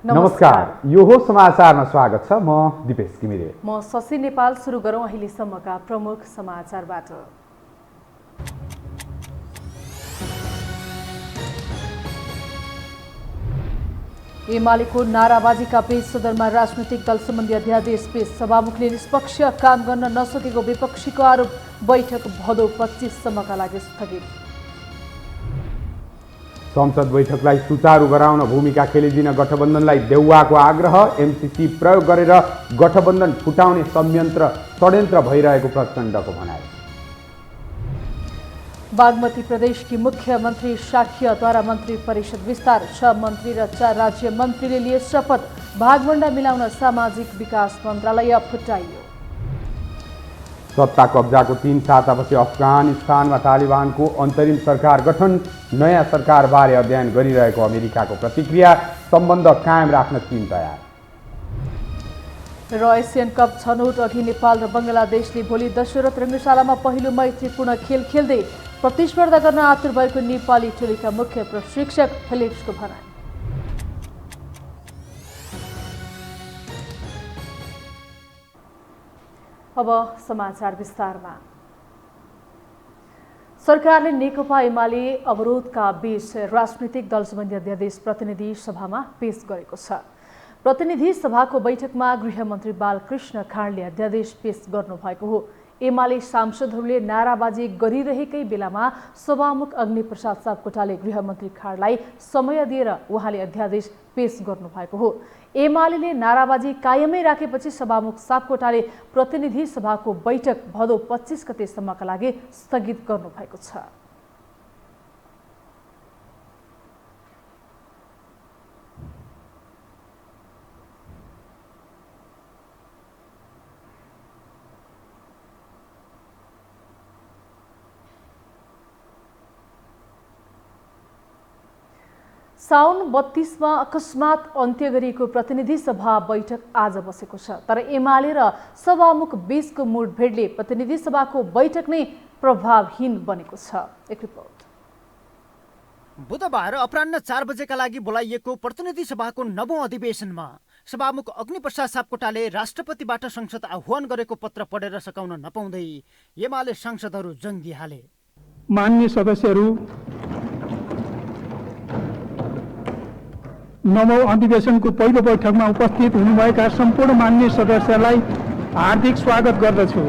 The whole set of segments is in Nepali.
नमस्कार, यो हो समाचारमा स्वागत छ। म दिपेश घिमिरे। म शशि नेपाल। सुरु गरौँ अहिलेसम्मका प्रमुख समाचारबाट। एमालेको नाराबाजीका बीच सदनमा राजनैतिक दल सम्बन्धी अध्यादेश पेश। सभामुखले निष्पक्ष काम गर्न नसकेको विपक्षीको आरोप। बैठक भदौ 25 सम्मका लागि स्थगित। संसद बैठकलाई सुचारू गराउन भूमिका खेलिदिन गठबन्धनलाई देउवाको आग्रह। एमसीसी प्रयोग गरेर गठबन्धन फुटाउने षड्यन्त्र भइरहेको प्रचण्डको भनाइ। बागमती प्रदेशकी मुख्यमन्त्री शाक्यद्वारा मन्त्री परिषद विस्तार। 6 मन्त्री र 4 राज्य मन्त्रीले लिए शपथ। भागभण्डा मिलाउन सामाजिक विकास मन्त्रालय फुटाइयो। सत्ता कब्जाको 3 सातापछि अफगानिस्तानमा तालिबानको अन्तरिम सरकार गठन। नयाँ सरकारबारे अध्ययन गरिरहेको अमेरिकाको प्रतिक्रिया। सम्बन्ध कायम राख्न चीन तयार। र एसियन कप छनौट अघि नेपाल र बङ्गलादेशले भोलि दशरथ रङ्गशालामा पहिलो मैत्रीपूर्ण खेल खेल्दै प्रतिस्पर्धा गर्न आतुर भएको नेपाली टोलीका मुख्य प्रशिक्षक फिलिप्सको भनाइ। अब समाचार विस्तारमा। सरकारले नेकपा एमाले अवरोधका बीच राजनैतिक दल सम्बन्धी अध्यादेश प्रतिनिधि सभामा पेश गरेको छ। प्रतिनिधि सभाको बैठकमा गृहमन्त्री बालकृष्ण खाँडले अध्यादेश पेश गर्नुभएको हो। एमाले सांसदहरूले नाराबाजी गरिरहेकै बेलामा सभामुख अग्निप्रसाद सापकोटाले गृहमन्त्री खाँडलाई समय दिएर उहाँले अध्यादेश पेश गर्नुभएको हो। एमाले नाराबाजी कायमै राखेपछि सभामुख सापकोटाले प्रतिनिधि सभाको बैठक भदौ 25 गतेसम्मका लागि स्थगित गर्नुभएको छ। साउन 32 मा अकस्मात अन्त्य गरिएको प्रतिनिधि सभा बैठक आज बसेको छ। तर एमाले र सभामुख बीचको मुठभेडले प्रतिनिधि सभाको बैठक नै प्रभावहीन बनेको छ। एक रिपोर्ट। बुधबार अपराह्न 4 बजेका लागि बोलाइएको प्रतिनिधि सभाको 9औं अधिवेशनमा सभामुख अग्निप्रसाद सापकोटाले राष्ट्रपतिबाट संसद आह्वान गरेको पत्र पढेर सकाउन नपाउँदै एमाले सांसदहरू जङ दिइहाले। मान्य सदस्यहरू, 9औं अधिवेशनको पहिलो बैठकमा उपस्थित हुनुभएका सम्पूर्ण मान्य सदस्यलाई हार्दिक स्वागत गर्दछु।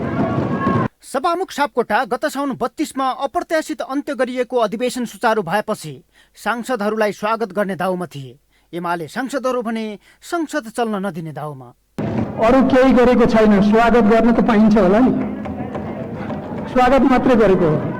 सभामुख सापकोटा गत साउन 32 मा अप्रत्याशित अन्त्य गरिएको अधिवेशन सुचारू भएपछि सांसदहरूलाई स्वागत गर्ने दाउमा थिए। एमाले सांसदहरू भने संसद चल्न नदिने दाउमा। अरू केही गरेको छैन, स्वागत गर्न त पाइन्छ होला नि, स्वागत मात्रै गरेको हो।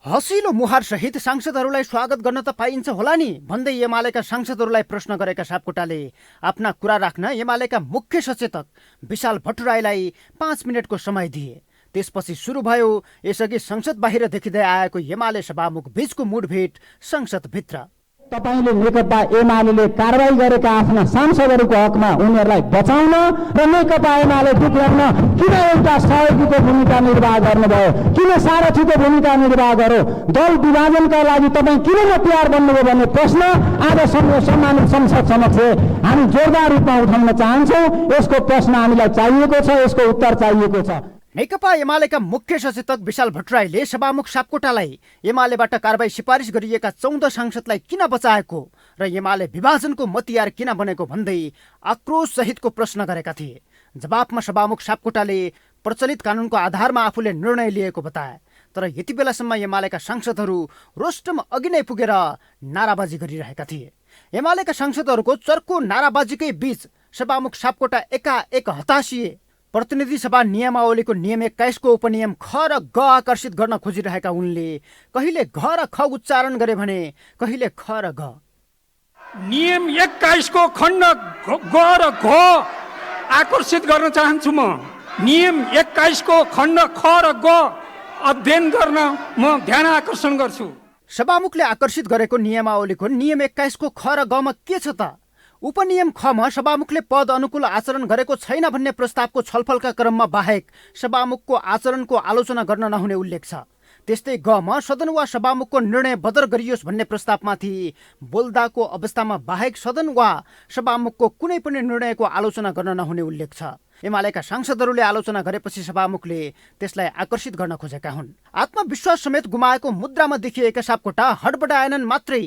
हसिलो मुहार सहित सांसदहरूलाई स्वागत गर्न त पाइन्छ होला नि भन्दै एमालेका सांसदहरूलाई प्रश्न गरेका सापकोटाले आफ्ना कुरा राख्न एमालेका मुख्य सचेतक विशाल भट्टराईलाई 5 मिनटको समय दिए। त्यसपछि सुरु भयो यसअघि संसद बाहिर देखिँदै आएको एमाले सभामुख बीचको मुठभेड संसदभित्र। तपाईले नेकपा एमाले कारबाही गरेका आफ्ना सांसदहरूको हकमा उनीहरूलाई बचाउन र नेकपा एमाले टुक्राउन किन एउटा सहयोगीको भूमिका निर्वाह गर्नुभयो? किन सारथीको भूमिका निर्वाह गर्यो? दल विभाजनका लागि तपाईँ किन तयार बन्नुभयो भन्ने प्रश्न आज सम्मानित संसद समक्ष हामी जोरदार रूपमा उठाउन चाहन्छौँ। यसको प्रश्न हामीलाई चाहिएको छ, यसको उत्तर चाहिएको छ। नेकपा एमालेका मुख्य सचेतक विशाल भट्टराईले सभामुख सापकोटालाई एमालेबाट कारबाही सिफारिस गरिएका 14 सांसदलाई किन बचाएको र एमाले विभाजनको मतियार किन बनेको भन्दै आक्रोश सहितको प्रश्न गरेका थिए। जवाफमा सभामुख सापकोटाले प्रचलित कानुनको आधारमा आफूले निर्णय लिएको बताए। तर यति बेलासम्म एमालेका सांसदहरू रोस्टम अघि नै पुगेर नाराबाजी गरिरहेका थिए। एमालेका सांसदहरूको चर्को नाराबाजीकै बीच सभामुख सापकोटा एकाएक हताशिए। प्रतिनिधि सभा नियमावलीको नियम 21 को उपनियम ख र ग आकर्षित गर्न खोजिरहेका उनले कहिले घ र ख उच्चारण गरे भने कहिले ख र ग। नियम 21 को खण्ड ग र घ आकर्षित गर्न चाहन्छु। म नियम 21 को खण्ड ख र ग अध्ययन गर्न म ध्यान आकर्षण गर्छु। सभामुखले आकर्षित गरेको नियमावलीको नियम 21 को ख र ग मा के छ त? उपनियम खमा सभामुखले पद अनुकूल आचरण गरेको छैन भन्ने प्रस्तावको छलफलका क्रममा बाहेक सभामुखको आचरणको आलोचना गर्न नहुने उल्लेख छ। त्यस्तै गमा सदन वा सभामुखको निर्णय बदर गरियोस् भन्ने प्रस्तावमाथि बोल्दाको अवस्थामा बाहेक सदन वा सभामुखको कुनै पनि निर्णयको आलोचना गर्न नहुने उल्लेख छ। एमालेका सांसदहरूले आलोचना गरेपछि सभामुखले त्यसलाई आकर्षित गर्न खोजेका हुन्। आत्मविश्वास समेत गुमाएको मुद्रामा देखिएका सापकोटा हडबडाएनन् मात्रै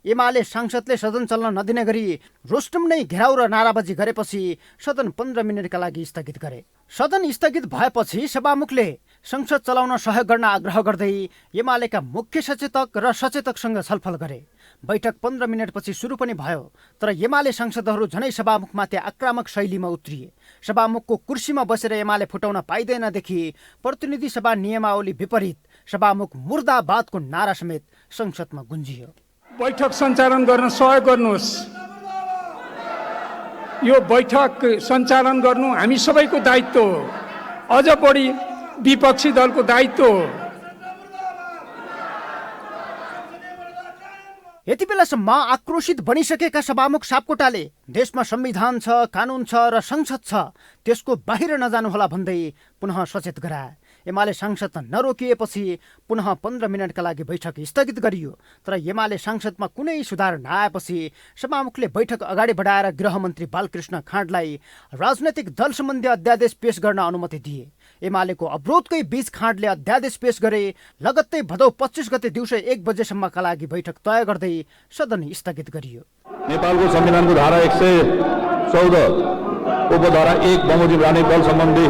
एमाले सांसदले सदन चल्न नदिने गरी रोस्टम नै घेराउ र नाराबाजी गरेपछि सदन 15 मिनटका लागि स्थगित गरे। सदन स्थगित भएपछि सभामुखले संसद चलाउन सहयोग गर्न आग्रह गर्दै एमालेका मुख्य सचेतक र सचेतकसँग छलफल गरे। बैठक 15 मिनटपछि सुरु पनि भयो, तर एमाले सांसदहरू झनै सभामुखमाथि आक्रामक शैलीमा उत्रिए। सभामुखको कुर्सीमा बसेर एमाले फुटाउन पाइँदैनदेखि प्रतिनिधि सभा नियमावली विपरीत सभामुख मुर्दाबादको नारा समेत संसदमा गुन्जियो। बैठक सञ्चालन गर्न सहयोग गर्नुहोस्। यो बैठक सञ्चालन गर्नु हामी सबैको दायित्व हो, अझ बढी विपक्षी दलको दायित्व हो। यति बेलासम्म आक्रोशित बनिसकेका सभामुख सापकोटाले देशमा संविधान छ, कानुन छ र संसद छ, त्यसको बाहिर नजानुहोला भन्दै पुनः सचेत गराए। एमाले सांसद नरोकिएपछि पुनः 15 मिनटका लागि बैठक स्थगित गरियो। तर एमाले सांसदमा कुनै सुधार नआएपछि सभामुखले बैठक अगाडि बढाएर गृहमन्त्री बालकृष्ण खाँडलाई राजनैतिक दल सम्बन्धी अध्यादेश पेश गर्न अनुमति दिए। एमालेको अवरोधकै बीच खाँडले अध्यादेश पेश गरे। लगत्तै भदौ 25 गते दिउँसो 1 बजेसम्मका लागि बैठक तय गर्दै सदन स्थगित गरियो। नेपालको संविधानको धारा 114 उपधारा 1 बमोजिम राजनैतिक दल सम्बन्धी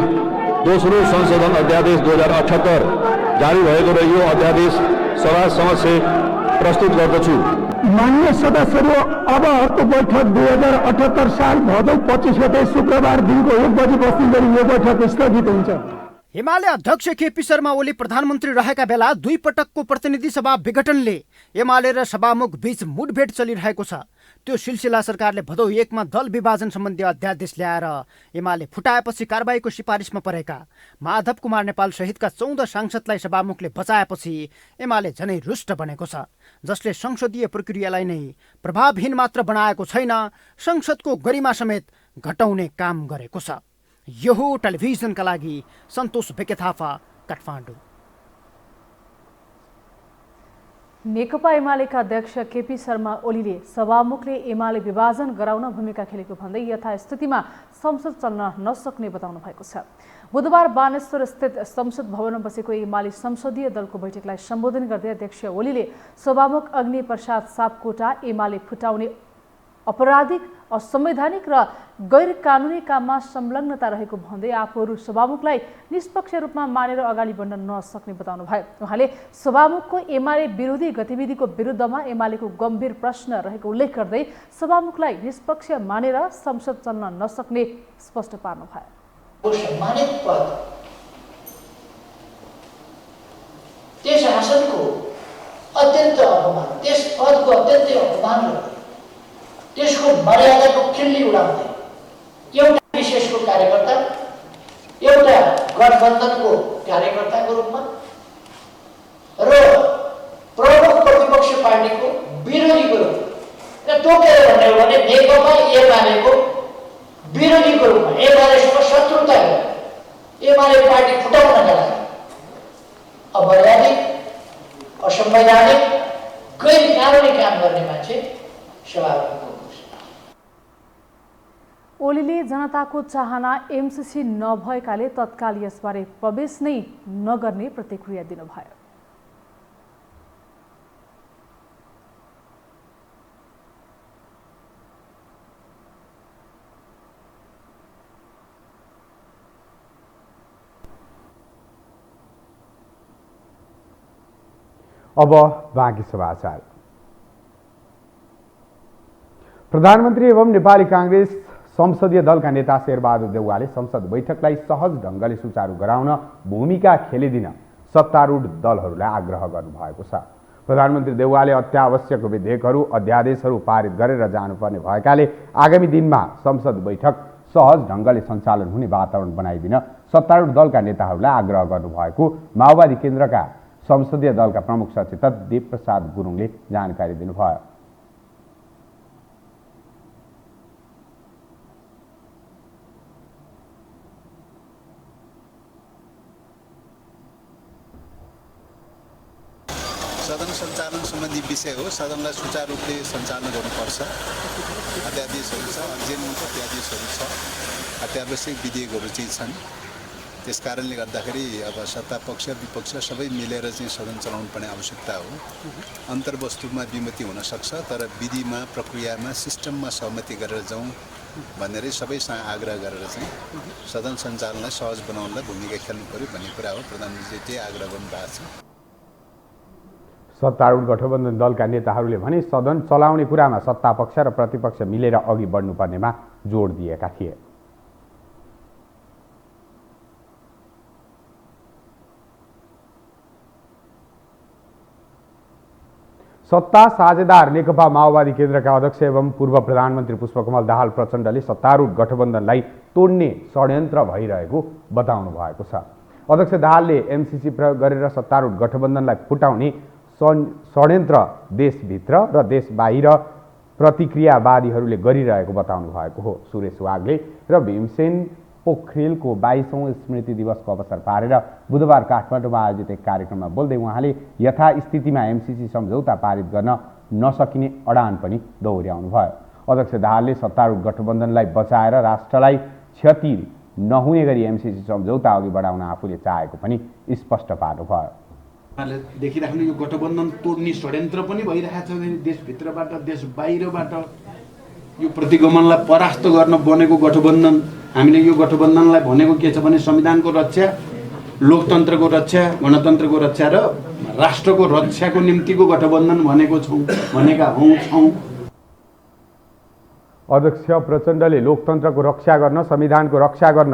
दोस्रो संशोधन अध्यादेश 2078 जारी भएको र यो अध्यादेश सभा समक्ष प्रस्तुत गर्दछु। मान्य सदस्यहरू, अब अर्को बैठक 2078 साल भदौ 25 गते शुक्रबार दिनको 1 बजे बस्ने गरी यो बैठक स्थगित हुन्छ। एमाले अध्यक्ष केपी शर्मा ओली प्रधानमन्त्री रहेका बेला 2 पटकको प्रतिनिधि सभा विघटनले एमाले र सभामुख बीच मुठभेड चलिरहेको छ। त्यो सिलसिला सरकारले भदौ 1 मा दल विभाजन सम्बन्धी अध्यादेश ल्याएर एमाले फुटाएपछि कारबाहीको सिफारिसमा परेका माधव कुमार नेपाल सहितका 14 सांसदलाई सभामुखले बचाएपछि एमाले झनै रुष्ट बनेको छ, जसले संसदीय प्रक्रियालाई नै प्रभावहीन मात्र बनाएको छैन, संसदको गरिमा समेत घटाउने काम गरेको छ। यो हो टेलिभिजनका लागि सन्तोष बेकेथाफा, काठमाडौँ। नेकपा एमालेका अध्यक्ष केपी शर्मा ओलीले सभामुखले एमाले विभाजन गराउन भूमिका खेलेको भन्दै यथास्थितिमा संसद चल्न नसक्ने बताउनु भएको छ। बुधबार बानेश्वर स्थित संसद भवनमा बसेको एमाले संसदीय दलको बैठकलाई सम्बोधन गर्दै अध्यक्ष ओलीले सभामुख अग्नि प्रसाद सापकोटा एमाले फुटाउने अपराधिक, असंवैधानिक र गैर कानुनी काममा संलग्नता रहेको भन्दै आफूहरू सभामुखलाई निष्पक्ष रूपमा मानेर अगाडि बढ्न नसक्ने बताउनु भयो। उहाँले सभामुखको एमाले विरोधी गतिविधिको विरुद्धमा एमालेको गम्भीर प्रश्न रहेको उल्लेख गर्दै सभामुखलाई निष्पक्ष मानेर संसद चल्न नसक्ने स्पष्ट पार्नु भयो। सम्मानित पद, त्यस आसनको अत्यन्त अपमान, त्यस पदको अत्यन्तै अपमान, त्यसको मर्यादाको खिल्ली उडाउँदै एउटा विशेषको कार्यकर्ता, एउटा गठबन्धनको कार्यकर्ताको रूपमा र प्रमुख प्रतिपक्ष पार्टीको विरोधीको रूपमा र तोकेर भन्ने हो भने नेकपा एमालेको विरोधीको रूपमा एमालेसँग शत्रुता एमाले पार्टी फुटाउनका लागि अपराधिक, असंवैधानिक, गैर कानुनी काम गर्ने मान्छे सभामुख। ओलीले जनताको चाहना एमसीसी नभएकाले तत्काल यसबारे प्रवेश नै नगर्ने प्रतिक्रिया दिनुभयो। अब बाँकी समाचार। प्रधानमन्त्री एवं नेपाली कांग्रेस संसदीय दलका नेता शेरबहादुर देउवाले संसद बैठकलाई सहज ढङ्गले सुचारू गराउन भूमिका खेलिदिन सत्तारूढ दलहरूलाई आग्रह गर्नुभएको छ। प्रधानमन्त्री देउवाले अत्यावश्यक विधेयकहरू, अध्यादेशहरू पारित गरेर जानुपर्ने भएकाले आगामी दिनमा संसद बैठक सहज ढङ्गले सञ्चालन हुने वातावरण बनाइदिन सत्तारूढ दलका नेताहरूलाई आग्रह गर्नुभएको माओवादी केन्द्रका संसदीय दलका प्रमुख सचेतक देवप्रसाद गुरुङले जानकारी दिनुभयो। सदन सञ्चालन सम्बन्धी विषय हो। सदनलाई सुचारू रूपले सञ्चालन गर्नुपर्छ। अध्यादेशहरू छ, अध्ययन अध्यादेशहरू छ, अत्यावश्यक विधेयकहरू चाहिँ छन्। त्यस कारणले गर्दाखेरि अब सत्ता पक्ष विपक्ष सबै मिलेर चाहिँ सदन चलाउनु पर्ने आवश्यकता हो। अन्तर्वस्तुमा विमति हुन सक्छ, तर विधिमा प्रक्रियामा सिस्टममा सहमति गरेर जाउँ भनेर सबैसँग आग्रह गरेर चाहिँ सदन सञ्चालनलाई सहज बनाउनलाई भूमिका खेल्नु पर्यो भन्ने कुरा हो। प्रधानमन्त्रीले त्यही आग्रह गर्नुभएको छ। सत्तारूढ गठबन्धन दलका नेताहरूले भने सदन चलाउने कुरामा सत्तापक्ष र प्रतिपक्ष मिलेर अघि बढ्नुपर्नेमा जोड दिएका थिए। सत्ता साझेदार नेकपा माओवादी केन्द्रका अध्यक्ष एवं पूर्व प्रधानमन्त्री पुष्पकमल दाहाल प्रचण्डले सत्तारूढ गठबन्धनलाई तोड्ने षड्यन्त्र भइरहेको बताउनु भएको छ। अध्यक्ष दाहालले एमसीसी प्रयोग गरेर सत्तारूढ गठबन्धनलाई फुटाउने षड्यन्त्र देशभित्र र देश बाहिर प्रतिक्रियावादीहरूले गरिरहेको बताउनु भएको हो। सुरेश वाग्ले र भीमसेन पोखरेलको 22औं स्मृति दिवसको अवसर पारेर बुधबार काठमाडौँमा आयोजित एक कार्यक्रममा बोल्दै उहाँले यथास्थितिमा एमसीसी सम्झौता पारित गर्न नसकिने अडान पनि दोहोर्याउनु भयो। अध्यक्ष दाहालले सत्तारूढ गठबन्धनलाई बचाएर राष्ट्रलाई क्षति नहुने गरी एमसीसी सम्झौता अघि बढाउन आफूले चाहेको पनि स्पष्ट पार्नुभयो। देखिराख्नु यो गठबन्धन तोड्ने षड्यन्त्र पनि भइरहेछ। देशभित्रबाट देश बाहिरबाट यो प्रतिगमनलाई परास्त गर्न बनेको गठबन्धन। हामीले यो गठबन्धनलाई भनेको के छ भने संविधानको रक्षा, लोकतन्त्रको रक्षा, गणतन्त्रको रक्षा र राष्ट्रको रक्षाको निम्तिको गठबन्धन भनेको छौँ, भनेका छौँ। अध्यक्ष प्रचण्डले लोकतन्त्रको रक्षा गर्न, संविधानको रक्षा गर्न,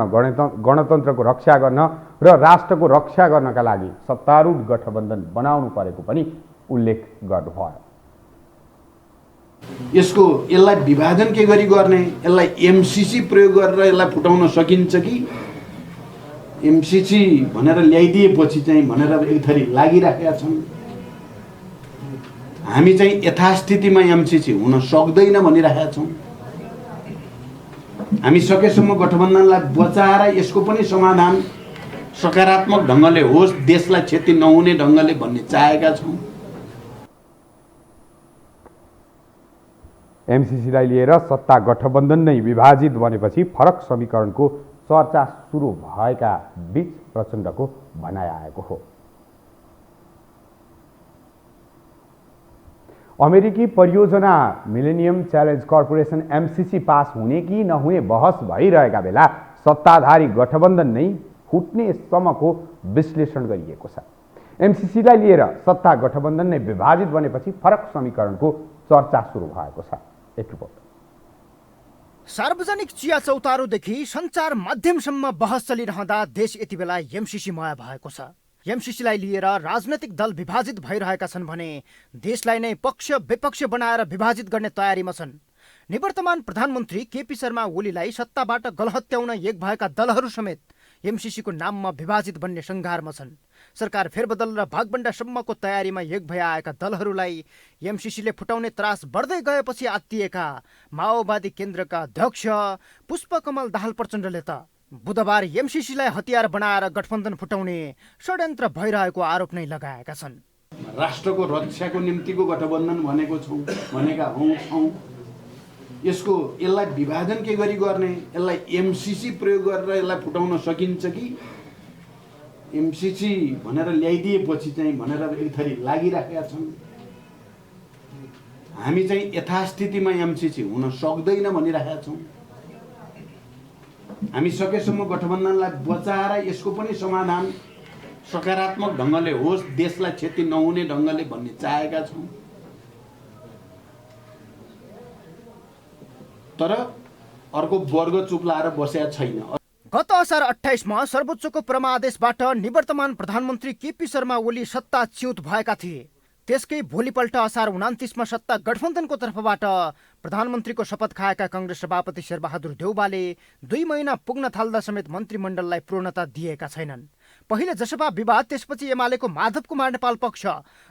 गणतन्त्रको रक्षा गर्न र राष्ट्रको रक्षा गर्नका लागि सत्तारूढ गठबन्धन बनाउनु परेको पनि उल्लेख गर्नुभयो। यसलाई विभाजन के गरी गर्ने, यसलाई एमसीसी प्रयोग गरेर यसलाई फुटाउन सकिन्छ कि एमसीसी भनेर ल्याइदिएपछि चाहिँ भनेर एक थरी लागिराखेका छौँ। हामी चाहिँ यथास्थितिमा एमसीसी हुन सक्दैन भनिरहेका छौँ। हामी सकेसम्म गठबन्धनलाई बचाएर यसको पनि समाधान सकारात्मक ढङ्गले होस्, देशलाई क्षति नहुने ढङ्गले भन्ने चाहेका छौँ। एमसीसीलाई लिएर सत्ता गठबन्धन नै विभाजित बनेपछि फरक समीकरणको चर्चा सुरु भएका बीच प्रचण्डको भनाइ आएको हो। अमेरिकी परियोजना millennium challenge corporation MCC pass हुने कि नहुने बहस भइरहेका बेला सत्ताधारी गठबन्धन नै फुट्ने सम्मको विश्लेषण गरिएको छ। एमसीसीलाई लिएर सत्ता गठबन्धन नै विभाजित बनेपछि फरक समीकरणको चर्चा सुरु भएको छ। एक रिपोर्ट। सार्वजनिक चिया चौतारोदेखि सञ्चार माध्यमसम्म बहस चलिरहँदा देश यति बेला एमसीसीमय भएको छ। एमसीसीलाई लिएर राजनैतिक दल विभाजित भइरहेका छन् भने देशलाई नै पक्ष विपक्ष बनाएर विभाजित गर्ने तयारीमा छन्। निवर्तमान प्रधानमन्त्री केपी शर्मा ओलीलाई सत्ताबाट गलहत्याउन एक भएका दलहरू समेत एमसीसीको नाममा विभाजित बन्ने सङ्घारमा छन्। सरकार फेरबदल र भागबण्डासम्मको तयारीमा एक भए आएका दलहरूलाई एमसीसीले फुटाउने त्रास बढ्दै गएपछि आत्तिएका माओवादी केन्द्रका अध्यक्ष पुष्पकमल दाहाल प्रचण्डले त बुधबार एमसीसीलाई हतियार बनाएर गठबन्धन फुटाउने षड्यन्त्र भइरहेको आरोप नै लगाएका छन्। राष्ट्रको रक्षाको निम्तिको गठबन्धन भनेको छौँ, भनेका छौँ। यसलाई विभाजन के गरी गर्ने, यसलाई एमसीसी प्रयोग गरेर यसलाई फुटाउन सकिन्छ कि एमसीसी भनेर ल्याइदिएपछि चाहिँ भनेर एक थरी लागिराखेका छौँ। हामी चाहिँ यथास्थितिमा एमसीसी हुन सक्दैन भनिरहेका छौँ। हामी सकेसम्म गठबन्धनलाई बचाएर यसको पनि समाधान सकारात्मक ढङ्गले होस्, देशलाई क्षति नहुने ढङ्गले भन्ने चाहेका छौँ। तर अर्को वर्ग चुप लाएर बसेका छैन। गत असार 28 मा सर्वोच्चको परमादेशबाट निवर्तमान प्रधानमन्त्री केपी शर्मा ओली सत्ताच्युत भएका थिए। त्यसकै भोलिपल्ट असार 29 मा सत्ता गठबन्धनको तर्फबाट प्रधानमन्त्रीको शपथ खाएका काङ्ग्रेस सभापति शेरबहादुर देउवाले 2 महिना पुग्न थाल्दा समेत मन्त्रीमण्डललाई पूर्णता दिएका छैनन्। पहिले जसपा विवाद, त्यसपछि एमालेको माधव कुमार नेपाल पक्ष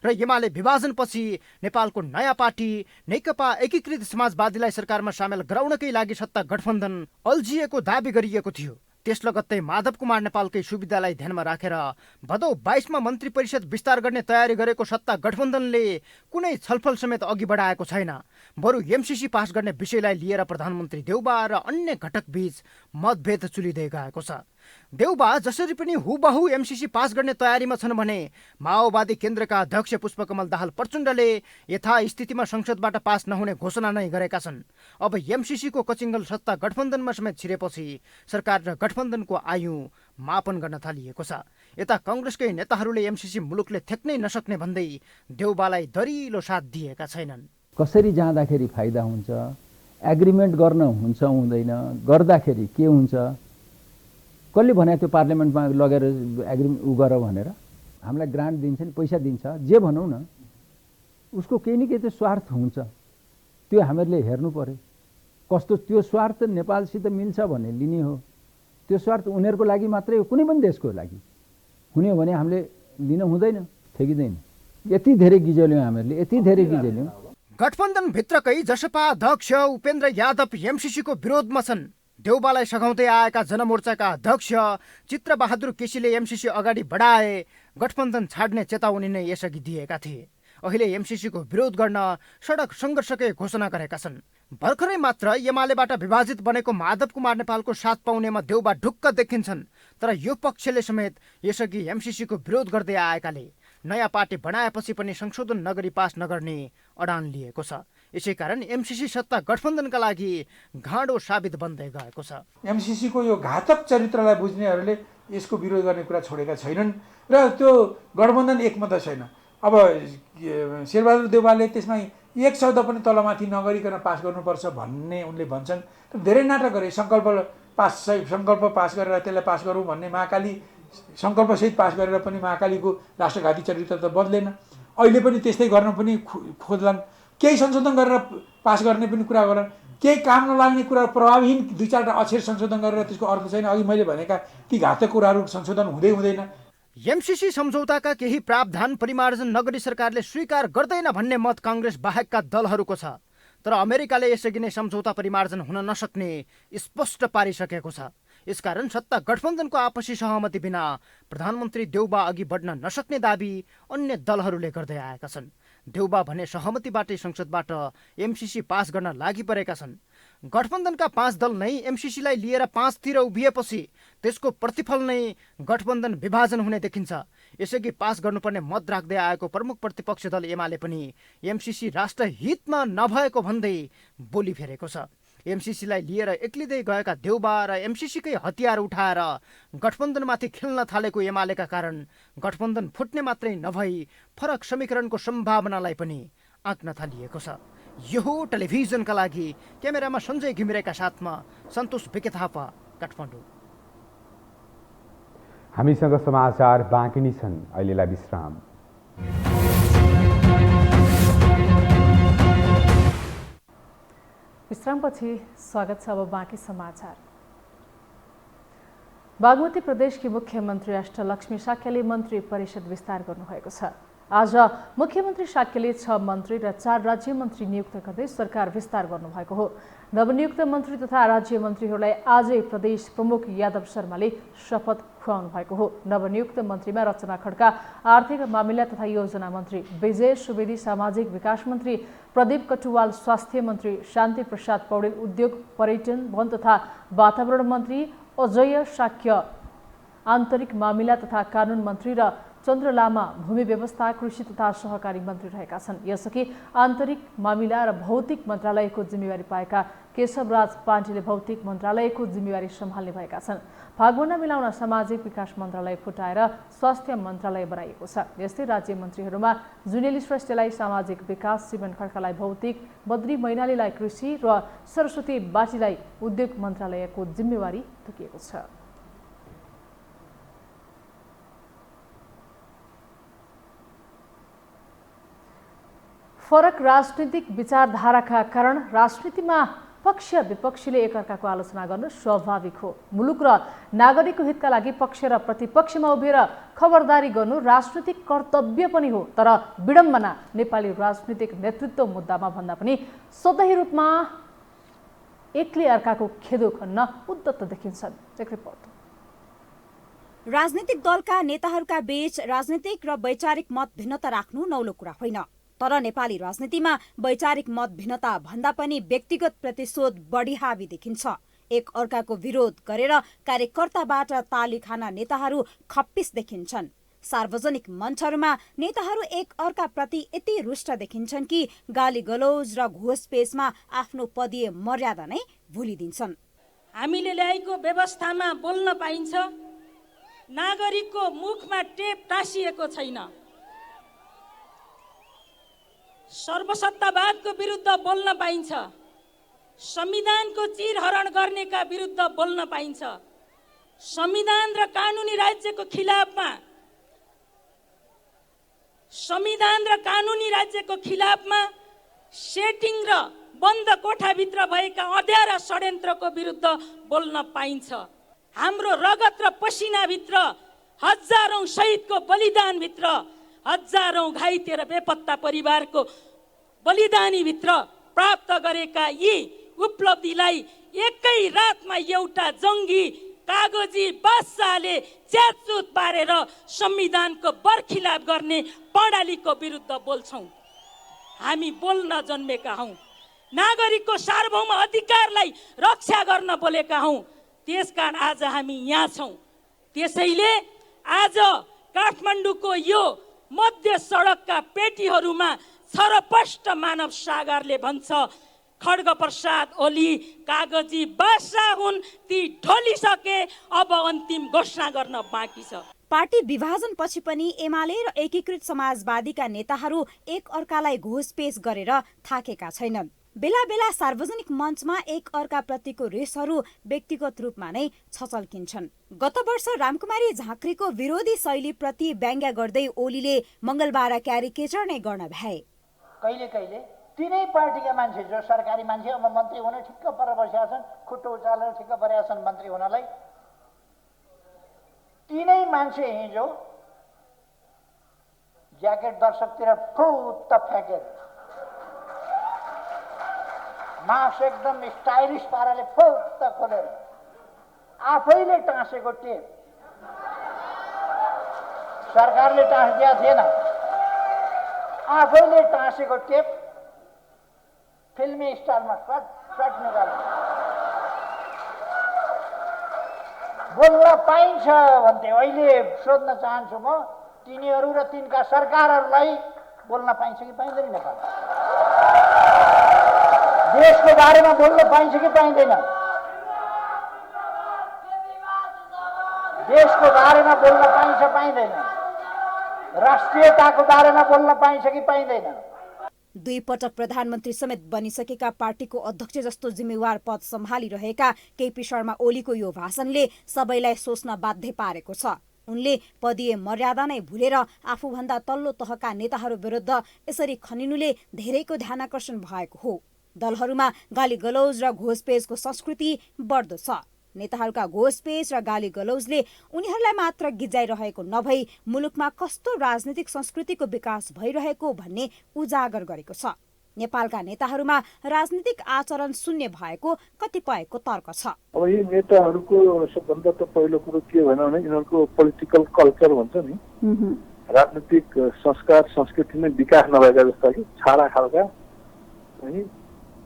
र एमाले विभाजनपछि नेपालको नयाँ पार्टी नेकपा एकीकृत समाजवादीलाई सरकारमा सामेल गराउनकै लागि सत्ता गठबन्धन अल्झिएको दाबी गरिएको थियो। त्यस लगत्तै माधव कुमार नेपालकै सुविधालाई ध्यानमा राखेर भदौ 22 मा मन्त्री परिषद विस्तार गर्ने तयारी गरेको सत्ता गठबन्धनले कुनै छलफल समेत अघि बढाएको छैन। बरु एमसीसी पास गर्ने विषयलाई लिएर प्रधानमन्त्री देउबा र अन्य घटक बीच मतभेद चुलिँदै गएको छ। देउबा जसरी पनि हुबहु एमसीसी पास गर्ने तयारीमा छन् भने माओवादी केन्द्रका अध्यक्ष पुष्पकमल दाहाल प्रचण्डले यथास्थितिमा संसदबाट पास नहुने घोषणा नै गरेका छन्। अब एमसीसीको कचिङ्गल सत्ता गठबन्धनमा समेत छिरेपछि सरकार र गठबन्धनको आयु मापन गर्न थालिएको छ। यता काङ्ग्रेसकै नेताहरूले एमसीसी मुलुकले थेक्नै नसक्ने भन्दै देउबालाई दरिलो साथ दिएका छैनन्। कसरी जाँदाखेरि फाइदा हुन्छ, एग्रिमेन्ट गर्न हुन्छ हुँदैन, गर्दाखेरि के हुन्छ, कसले भने त्यो पार्लियामेन्टमा लगेर एग्रिमेन्ट गर भनेर हामीलाई ग्रान्ट दिन्छ नि, पैसा दिन्छ, जे भनौँ न, उसको केही न केही त स्वार्थ हुन्छ। त्यो हामीहरूले हेर्नु पर्यो। कस्तो त्यो स्वार्थ नेपालसित मिल्छ भने लिने हो। त्यो स्वार्थ उनीहरूको लागि मात्रै हो, कुनै पनि देशको लागि हुने हो भने हामीले लिन हुँदैन, ठेकिँदैन। यति धेरै गिजेल्यौँ हामीहरूले, यति धेरै गिजेल्यौँ। गठबन्धनभित्रकै जसपा अध्यक्ष उपेन्द्र यादव एमसीसीको विरोधमा छन्। देउबालाई सघाउँदै आएका जनमोर्चाका अध्यक्ष चित्रबहादुर केसीले एमसीसी अगाडि बढाए गठबन्धन छाड्ने चेतावनी नै यसअघि दिएका थिए। अहिले एमसीसीको विरोध गर्न सडक सङ्घर्षकै घोषणा गरेका छन्। भर्खरै मात्र एमालेबाट विभाजित बनेको माधव कुमार नेपालको साथ पाउनेमा देउबा ढुक्क देखिन्छन्। तर यो पक्षले समेत यसअघि एमसीसीको विरोध गर्दै आएकाले नयाँ पार्टी बनाएपछि पनि संशोधन नगरी पास नगर्ने अडान लिएको छ। यसै कारण एमसीसी सत्ता गठबन्धनका लागि घाँडो साबित बन्दै गएको छ। एमसीसीको यो घातक चरित्रलाई बुझ्नेहरूले यसको विरोध गर्ने कुरा छोडेका छैनन् र त्यो गठबन्धन एकमत छैन। अब शेरबहादुर देउवाले त्यसमा एक शब्द पनि तलमाथि नगरिकन पास गर्नुपर्छ भन्ने उनले भन्छन्। धेरै नाटक गरे, सङ्कल्प पास गरेर त्यसलाई पास गरौँ भन्ने महाकाली सङ्कल्पसहित पास गरेर पनि महाकालीको राष्ट्रघाती चरित्र त बदलेन। अहिले पनि त्यस्तै गर्न पनि खोज्लान्। केही संशोधन गरेर पास गर्ने पनि कुरा गरन्, केही काम नलाग्ने कुरा प्रभावहीन 2-4 अक्षर संशोधन गरेर त्यसको अर्थ छैन। अघि मैले भनेका ती घातक कुराहरू संशोधन हुँदै हुँदैन। एमसीसी सम्झौताका केही प्रावधान परिमार्जन नगरी सरकारले स्वीकार गर्दैन भन्ने मत काङ्ग्रेस बाहेकका दलहरूको छ। तर अमेरिकाले यसअघि नै सम्झौता परिमार्जन हुन नसक्ने स्पष्ट पारिसकेको छ। यसकारण सत्ता गठबन्धनको आपसी सहमति बिना प्रधानमन्त्री देउबा अघि बढ्न नसक्ने दाबी अन्य दलहरूले गर्दै आएका छन्। देउबा भने सहमतिबाटै संसदबाट एमसीसी पास गर्न लागि परेका छन्। गठबन्धनका 5 दल नै एमसीसीलाई लिएर 5 तिर उभिएपछि त्यसको प्रतिफल नै गठबन्धन विभाजन हुने देखिन्छ। यसअघि पास गर्नुपर्ने मत राख्दै आएको प्रमुख प्रतिपक्ष दल एमाले पनि एमसीसी राष्ट्रहितमा नभएको भन्दै बोली फेरेको छ। एमसीसीलाई लिएर एक्लिँदै गएका देउबा र एमसीसीकै हतियार उठाएर गठबन्धनमाथि खेल्न थालेको एमालेका कारण गठबन्धन फुट्ने मात्रै नभई फरक समीकरणको सम्भावनालाई पनि आँक्न थालिएको छ। यो हो टेलिभिजनका लागि क्यामेरामा सञ्जय घिमिरेका साथमा सन्तोष बिके थापा, काठमाडौँ। हामीसँग समाचार बाँकी नै छन्, अहिलेलाई विश्राम। विश्रामपछि स्वागत छ। अब बाँकी समाचार। बागमती प्रदेशकी मुख्यमन्त्री अष्टलक्ष्मी साक्यले मन्त्री परिषद विस्तार गर्नुभएको छ। आज मुख्यमन्त्री साक्यले 6 मन्त्री र 4 राज्य मन्त्री नियुक्त गर्दै सरकार विस्तार गर्नुभएको हो। नवनियुक्त मन्त्री तथा राज्य मन्त्रीहरूलाई आजै प्रदेश प्रमुख यादव शर्माले शपथ खुवाउनु भएको हो। नवनियुक्त मन्त्रीमा रचना खड्का आर्थिक मामिला तथा योजना मन्त्री, विजय सुवेदी सामाजिक विकास मन्त्री, प्रदीप कटुवाल स्वास्थ्य मन्त्री, शान्ति प्रसाद पौडेल उद्योग पर्यटन वन तथा वातावरण मन्त्री, अजय साक्य आन्तरिक मामिला तथा कानुन मन्त्री र चन्द्र लामा भूमि व्यवस्था कृषि तथा सहकारी मन्त्री रहेका छन्। यसअघि आन्तरिक मामिला र भौतिक मन्त्रालयको जिम्मेवारी पाएका केशवराज पाण्डेले भौतिक मन्त्रालयको जिम्मेवारी सम्हाल्ने भएका छन्। भागभण्डा मिलाउन सामाजिक विकास मन्त्रालय फुटाएर स्वास्थ्य मन्त्रालय बनाइएको छ। यस्तै राज्य मन्त्रीहरूमा जुनेली श्रेष्ठलाई सामाजिक विकास, सीमन खड्कालाई भौतिक, बद्री मैनालीलाई कृषि र सरस्वती बाटीलाई उद्योग मन्त्रालयको जिम्मेवारी तोकिएको छ। फरक राजनीतिक विचारधाराका कारण राजनीतिमा पक्ष विपक्षीले एकअर्काको आलोचना गर्नु स्वाभाविक हो। मुलुक र नागरिकको हितका लागि पक्ष र प्रतिपक्षमा उभिएर खबरदारी गर्नु राजनीतिक कर्तव्य पनि हो। तर विडम्बना नेपाली राजनीतिक नेतृत्व मुद्दामा भन्दा पनि सतही रूपमा एकले अर्काको खेदो खन्न उद्दत देखिन्छन्। एक रिपोर्ट। राजनीतिक दलका नेताहरूका बीच राजनीतिक र वैचारिक मत भिन्नता राख्नु नौलो कुरा होइन, तर नेपाली राजनीतिमा वैचारिक मत भिन्नता भन्दा पनि व्यक्तिगत प्रतिशोध बढी हावी देखिन्छ। एक अर्काको विरोध गरेर कार्यकर्ताबाट ताली खाना नेताहरू खप्पिस देखिन्छन्। सार्वजनिक मञ्चहरूमा नेताहरू एक अर्का प्रति यति रुष्ट देखिन्छन् कि गाली गलौज र घोषपेशमा आफ्नो पदीय मर्यादा नै भुलिदिन्छन्। हामीले ल्याएको व्यवस्थामा बोल्न पाइन्छ, नागरिकको मुखमा टेप टाँसिएको छैन। सर्वसत्तावादको विरुद्ध बोल्न पाइन्छ, संविधानको चिरहरण गर्नेका विरुद्ध बोल्न पाइन्छ, संविधान र कानुनी राज्यको खिलाफमा सेटिङ र बन्द कोठाभित्र भएका अँध्यारा षड्यन्त्रको विरुद्ध बोल्न पाइन्छ। हाम्रो रगत र पसिनाभित्र, हजारौं शहीदको बलिदानभित्र, हजारौं घाइते र बेपत्ता परिवारको बलिदानीभित्र प्राप्त गरेका यी उपलब्धिलाई एकै रातमा एउटा जङ्गी कागजी बादशाहले च्यातचुत पारेर संविधानको बरखिलाफ गर्ने प्रणालीको विरुद्ध बोल्छौं। हामी बोल्न जन्मेका हौं, नागरिकको सार्वभौम अधिकारलाई रक्षा गर्न बोलेका हौं, त्यसकारण आज हामी यहाँ छौं। त्यसैले आज काठमाडौँको यो मध्य सडकका पेटीहरूमा छरपष्ट मानव सागरले भन्छ, खड्ग प्रसाद ओली कागजी बादशाह हुन्, ती ढलिसके, अब अन्तिम घोषणा गर्न बाँकी छ। पार्टी विभाजनपछि पनि एमाले र एकीकृत समाजवादीका नेताहरू एक अर्कालाई घोषपेश गरेर थाकेका छैनन्। बेला बेला सार्वजनिक मञ्चमा एक अर्का प्रतिको रेसहरू व्यक्तिगत रूपमा नै छचल्किन्छन्। गत वर्ष रामकुमारी झाँक्रीको विरोधी शैली प्रति व्यङ्ग्य गर्दै ओलीले मंगलबार क्यारिकेचर नै गर्न भ्याए। कहिले कहिले तिनै पार्टीका मान्छे जो सरकारी मान्छे अब मन्त्री हुन ठिक्क पर बसेका छन्, खुट्टो उचालेर ठिक्क परेका छन् मन्त्री हुनलाई, तिनै मान्छे हिजो ज्याकेट दर्शकतिर फुत्त फ्याँके, मास्क एकदम स्टाइलिस पाराले फुत्त खोलेर आफैले टाँसेको टेप, सरकारले टाँसिदिया थिएन, आफैले टाँसेको टेप फिल्मी स्टाइलमा सट निकाल्नु बोल्न पाइन्छ भन्थे। अहिले सोध्न चाहन्छु म, तिनीहरू र तिनका सरकारहरूलाई बोल्न पाइन्छ कि पाइँदैन? नेपाल देशको बारेमा बोल्न पाइन्छ कि पाइँदैन? देशको बारेमा बोल्न पाइन्छ पाइँदैन? राष्ट्रियताको बारेमा बोल्न पाइन्छ कि पाइँदैन? दुई पटक प्रधानमन्त्री समेत बनिसकेका पार्टीको अध्यक्ष जस्तो जिम्मेवार पद सम्हालिरहेका केपी शर्मा ओलीको यो भाषणले सबैलाई सोच्न बाध्य पारेको छ। उनले पदीय मर्यादा नै भुलेर आफूभन्दा तल्लो तहका नेताहरू विरुद्ध यसरी खनिनुले धेरैको ध्यानाकर्षण भएको हो। दलहरूमा गाली गलौज र घोषपेशको संस्कृति बढ्दो छ। नेताहरूका घोषपेश र गाली गलौजले उनीहरूलाई मात्र गिज्जाइरहेको नभई मुलुकमा कस्तो राजनीतिक संस्कृतिको विकास भइरहेको भन्ने उजागर गरेको छ। नेपालका नेताहरूमा राजनीतिक आचरण शून्य भएको कतिपयको तर्क छ। अब यी नेताहरूको सबभन्दा त पहिलो कुरो के भएन भने यिनीहरूको पोलिटिकल कल्चर भन्छ नि, राजनीतिक संस्कार संस्कृति नै विकास नभएका जस्ता कि छाडा खालका,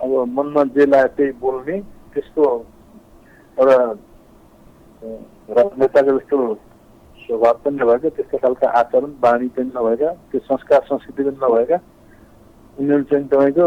अब मनमा जे लाग्यो त्यही बोल्ने, त्यस्तो एउटा नेताको जस्तो स्वभाव पनि नभएका, त्यस्तो खालका आचरण बानी पनि नभएका, त्यो संस्कार संस्कृति पनि नभएका, उनीहरू चाहिँ तपाईँको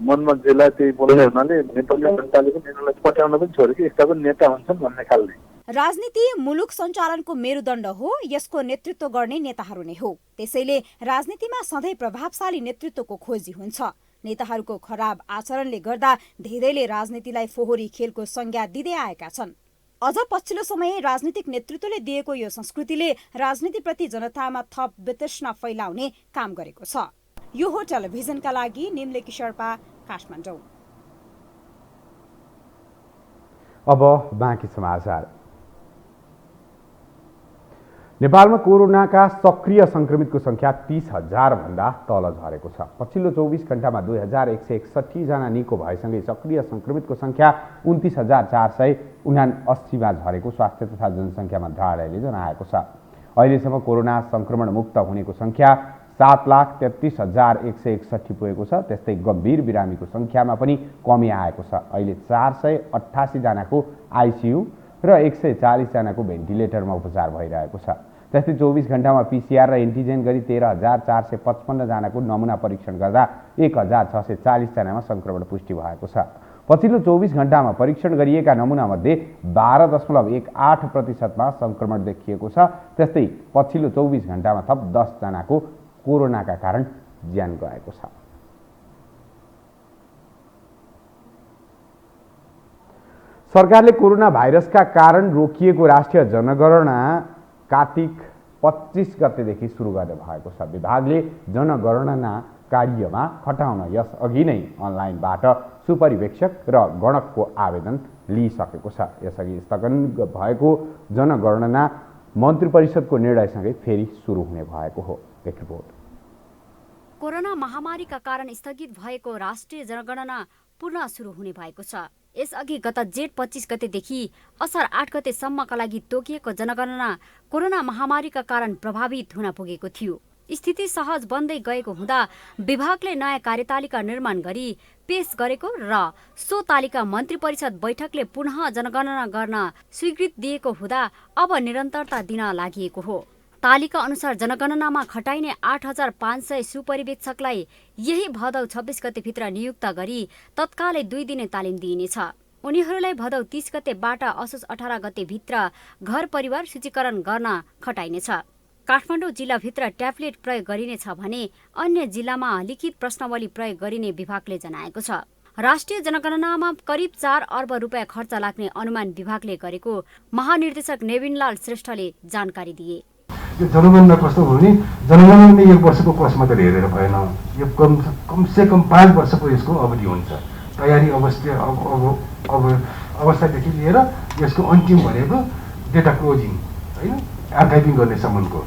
मनमा जेला त्यही बोल्ने हुनाले नेपाली जनताले पनि यिनीहरूलाई पट्याउन पनि छोड्यो कि यस्ता पनि नेता हुन्छन् भन्ने खालले। राजनीति मुलुक सञ्चालनको मेरुदण्ड हो, यसको नेतृत्व गर्ने नेताहरू नै हो। त्यसैले राजनीतिमा सधैँ प्रभावशाली नेतृत्वको खोजी हुन्छ। नेताहरूको खराब आचरणले गर्दा धेरैले राजनीतिलाई फोहोरी खेलको संज्ञा दिँदै आएका छन्। अझ पछिल्लो समय राजनीतिक नेतृत्वले दिएको यो संस्कृतिले राजनीतिप्रति जनतामा थप वितृष्णा फैलाउने काम गरेको छ। यो हो टेलिभिजनका लागि निम्लेकी शेर्पा, काठमाडौँ। अब बाँकी समाचार। नेपालमा कोरोनाका सक्रिय संक्रमितको संख्या 30,000 भन्दा तल झरेको छ। पछिल्लो 24 घण्टामा 2161 जना निको भएसँगै सक्रिय संक्रमितको संख्या 29,479 मा झरेको स्वास्थ्य तथा जनसङ्ख्या मन्त्रालयले जनाएको छ। अहिलेसम्म कोरोना संक्रमण मुक्त हुनेको संख्या 7,33,161 पुगेको छ। त्यस्तै गम्भीर बिरामीको संख्यामा पनि कमी आएको छ। अहिले 488 जनाको आइसियु र 140 जनाको भेन्टिलेटरमा उपचार भइरहेको छ। त्यस्तै 24 घण्टामा PCR र एन्टिजेन गरी 13,455 जनाको नमुना परीक्षण गर्दा 1,640 जनामा संक्रमण पुष्टि भएको छ। पछिल्लो 24 घण्टामा परीक्षण गरिएका नमुनामध्ये 12.18% संक्रमण देखिएको छ। त्यस्तै पछिल्लो 24 घण्टामा थप 10 जनाको कोरोनाका कारण ज्यान गएको छ। सरकारले कोरोना भाइरसका कारण रोकिएको राष्ट्रिय जनगणना कार्तिक 25 गतेदेखि सुरु गर्ने भएको छ। विभागले जनगणना कार्यमा खटाउन यसअघि नै अनलाइनबाट सुपरिवेक्षक र गणकको आवेदन लिइसकेको छ। यसअघि स्थगन भएको जनगणना मन्त्री परिषदको निर्णयसँगै फेरि सुरु हुने भएको हो। एक रिपोर्ट। कोरोना महामारीका कारण स्थगित भएको राष्ट्रिय जनगणना पुनः सुरु हुने भएको छ। यसअघि गत जेठ 25 गतेदेखि असार 8 गतेसम्मका लागि तोकिएको जनगणना कोरोना महामारीका कारण प्रभावित हुन पुगेको थियो। स्थिति सहज बन्दै गएको हुँदा विभागले नयाँ कार्यतालिका निर्माण गरी पेश गरेको र सो तालिका मन्त्री परिषद बैठकले पुनः जनगणना गर्न स्वीकृति दिएको हुँदा अब निरन्तरता दिन लागि हो। तालिका अनुसार जनगणनामा खटाइने 8,500 सुपरिवेक्षकलाई यही भदौ 26 गतेभित्र नियुक्त गरी तत्कालै 2 दिने तालिम दिइनेछ। उनीहरूलाई भदौ 30 गतेबाट असोज 18 गतेभित्र घर परिवार सूचीकरण गर्न खटाइनेछ। काठमाडौँ जिल्लाभित्र ट्याब्लेट प्रयोग गरिनेछ भने अन्य जिल्लामा लिखित प्रश्नावली प्रयोग गरिने विभागले जनाएको छ। राष्ट्रिय जनगणनामा करिब 4 अर्ब रुपियाँ खर्च लाग्ने अनुमान विभागले गरेको महानिर्देशक नेविनलाल श्रेष्ठले जानकारी दिए। यो जनगणना कस्तो हो भने जनगणना एक वर्षको कोर्स मात्र हेरेर भएन। यो कमसेकम 5 वर्षको यसको अवधि हुन्छ। तयारी अवस्थादेखि लिएर यसको अन्तिम भनेको डेटा क्लोजिङ हैन आर्काइभिङ गर्नेसम्मको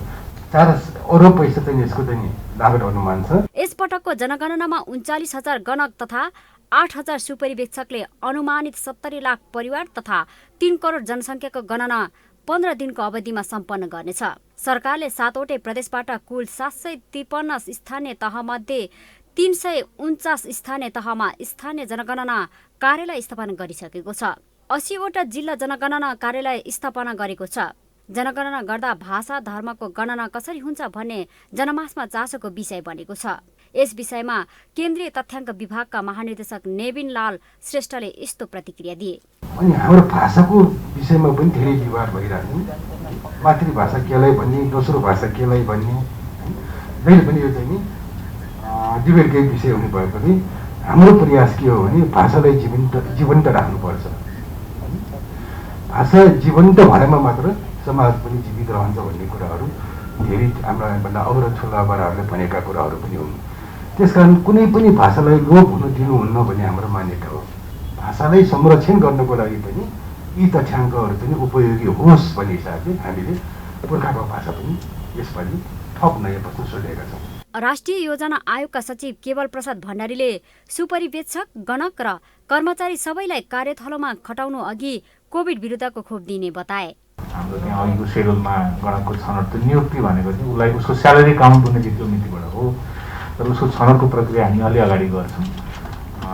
4 अरब पैसा चाहिँ यसको चाहिँ लागत अनुमान छ। यसपटकको जनगणनामा 39,000 गणक तथा 8,000 सुपरिवेक्षकले अनुमानित 70 लाख परिवार तथा 3 करोड जनसङ्ख्याको गणना 15 दिनको अवधिमा सम्पन्न गर्नेछ। सरकारले 7वटै प्रदेशबाट कुल 753 स्थानीय तहमध्ये 349 स्थानीय तहमा स्थानीय जनगणना कार्यालय स्थापना गरिसकेको छ। 80वटा जिल्ला जनगणना कार्यालय स्थापना गरेको छ। जनगणना गर्दा भाषा धर्मको गणना कसरी हुन्छ भन्ने जनमासमा चासोको विषय बनेको छ। यस विषयमा केन्द्रीय तथ्याङ्क विभागका महानिर्देशक नेविन लाल श्रेष्ठले यस्तो प्रतिक्रिया दिए। अनि हाम्रो भाषाको विषयमा पनि धेरै विवाद भइरहेको छ। मातृभाषा केलाई भन्ने, दोस्रो भाषा केलाई भन्ने, जहिले पनि यो चाहिँ नि डिबेटकै विषय हुने भएपछि हाम्रो प्रयास के हो भने भाषालाई जीवन्त राख्नुपर्छ। भाषा जीवन्त भएमा मात्र समाज पनि जीवित रहन्छ भन्ने कुराहरू धेरै हाम्रा अग्रज ठुला बडाहरूले भनेका कुराहरू पनि हुन्। त्यसकारण कुनै पनि भाषालाई लोप हुन दिनुहुन्न भन्ने हाम्रो मान्यता हो। भाषालाई संरक्षण गर्नको लागि पनि यी तथ्याङ्कहरू पनि उपयोगी होस् भन्ने हिसाबले हामीले पुर्खाको भाषा पनि यसपालि थप नयाँ प्रश्न सोधेका छौँ। राष्ट्रिय योजना आयोगका सचिव केवल प्रसाद भण्डारीले सुपरिवेक्षक, गणक र कर्मचारी सबैलाई कार्यथलोमा खटाउनु अघि कोभिड विरुद्धको खोप दिने बताए। हाम्रो त्यहाँ अघिको सेड्युलमा गणकको छनौट नियुक्ति भनेको चाहिँ उसलाई उसको स्यालेरी काउन्ट हुने त्यो मितिबाट हो। तर उसको छनौटको प्रक्रिया हामी अलि अगाडि गर्छौँ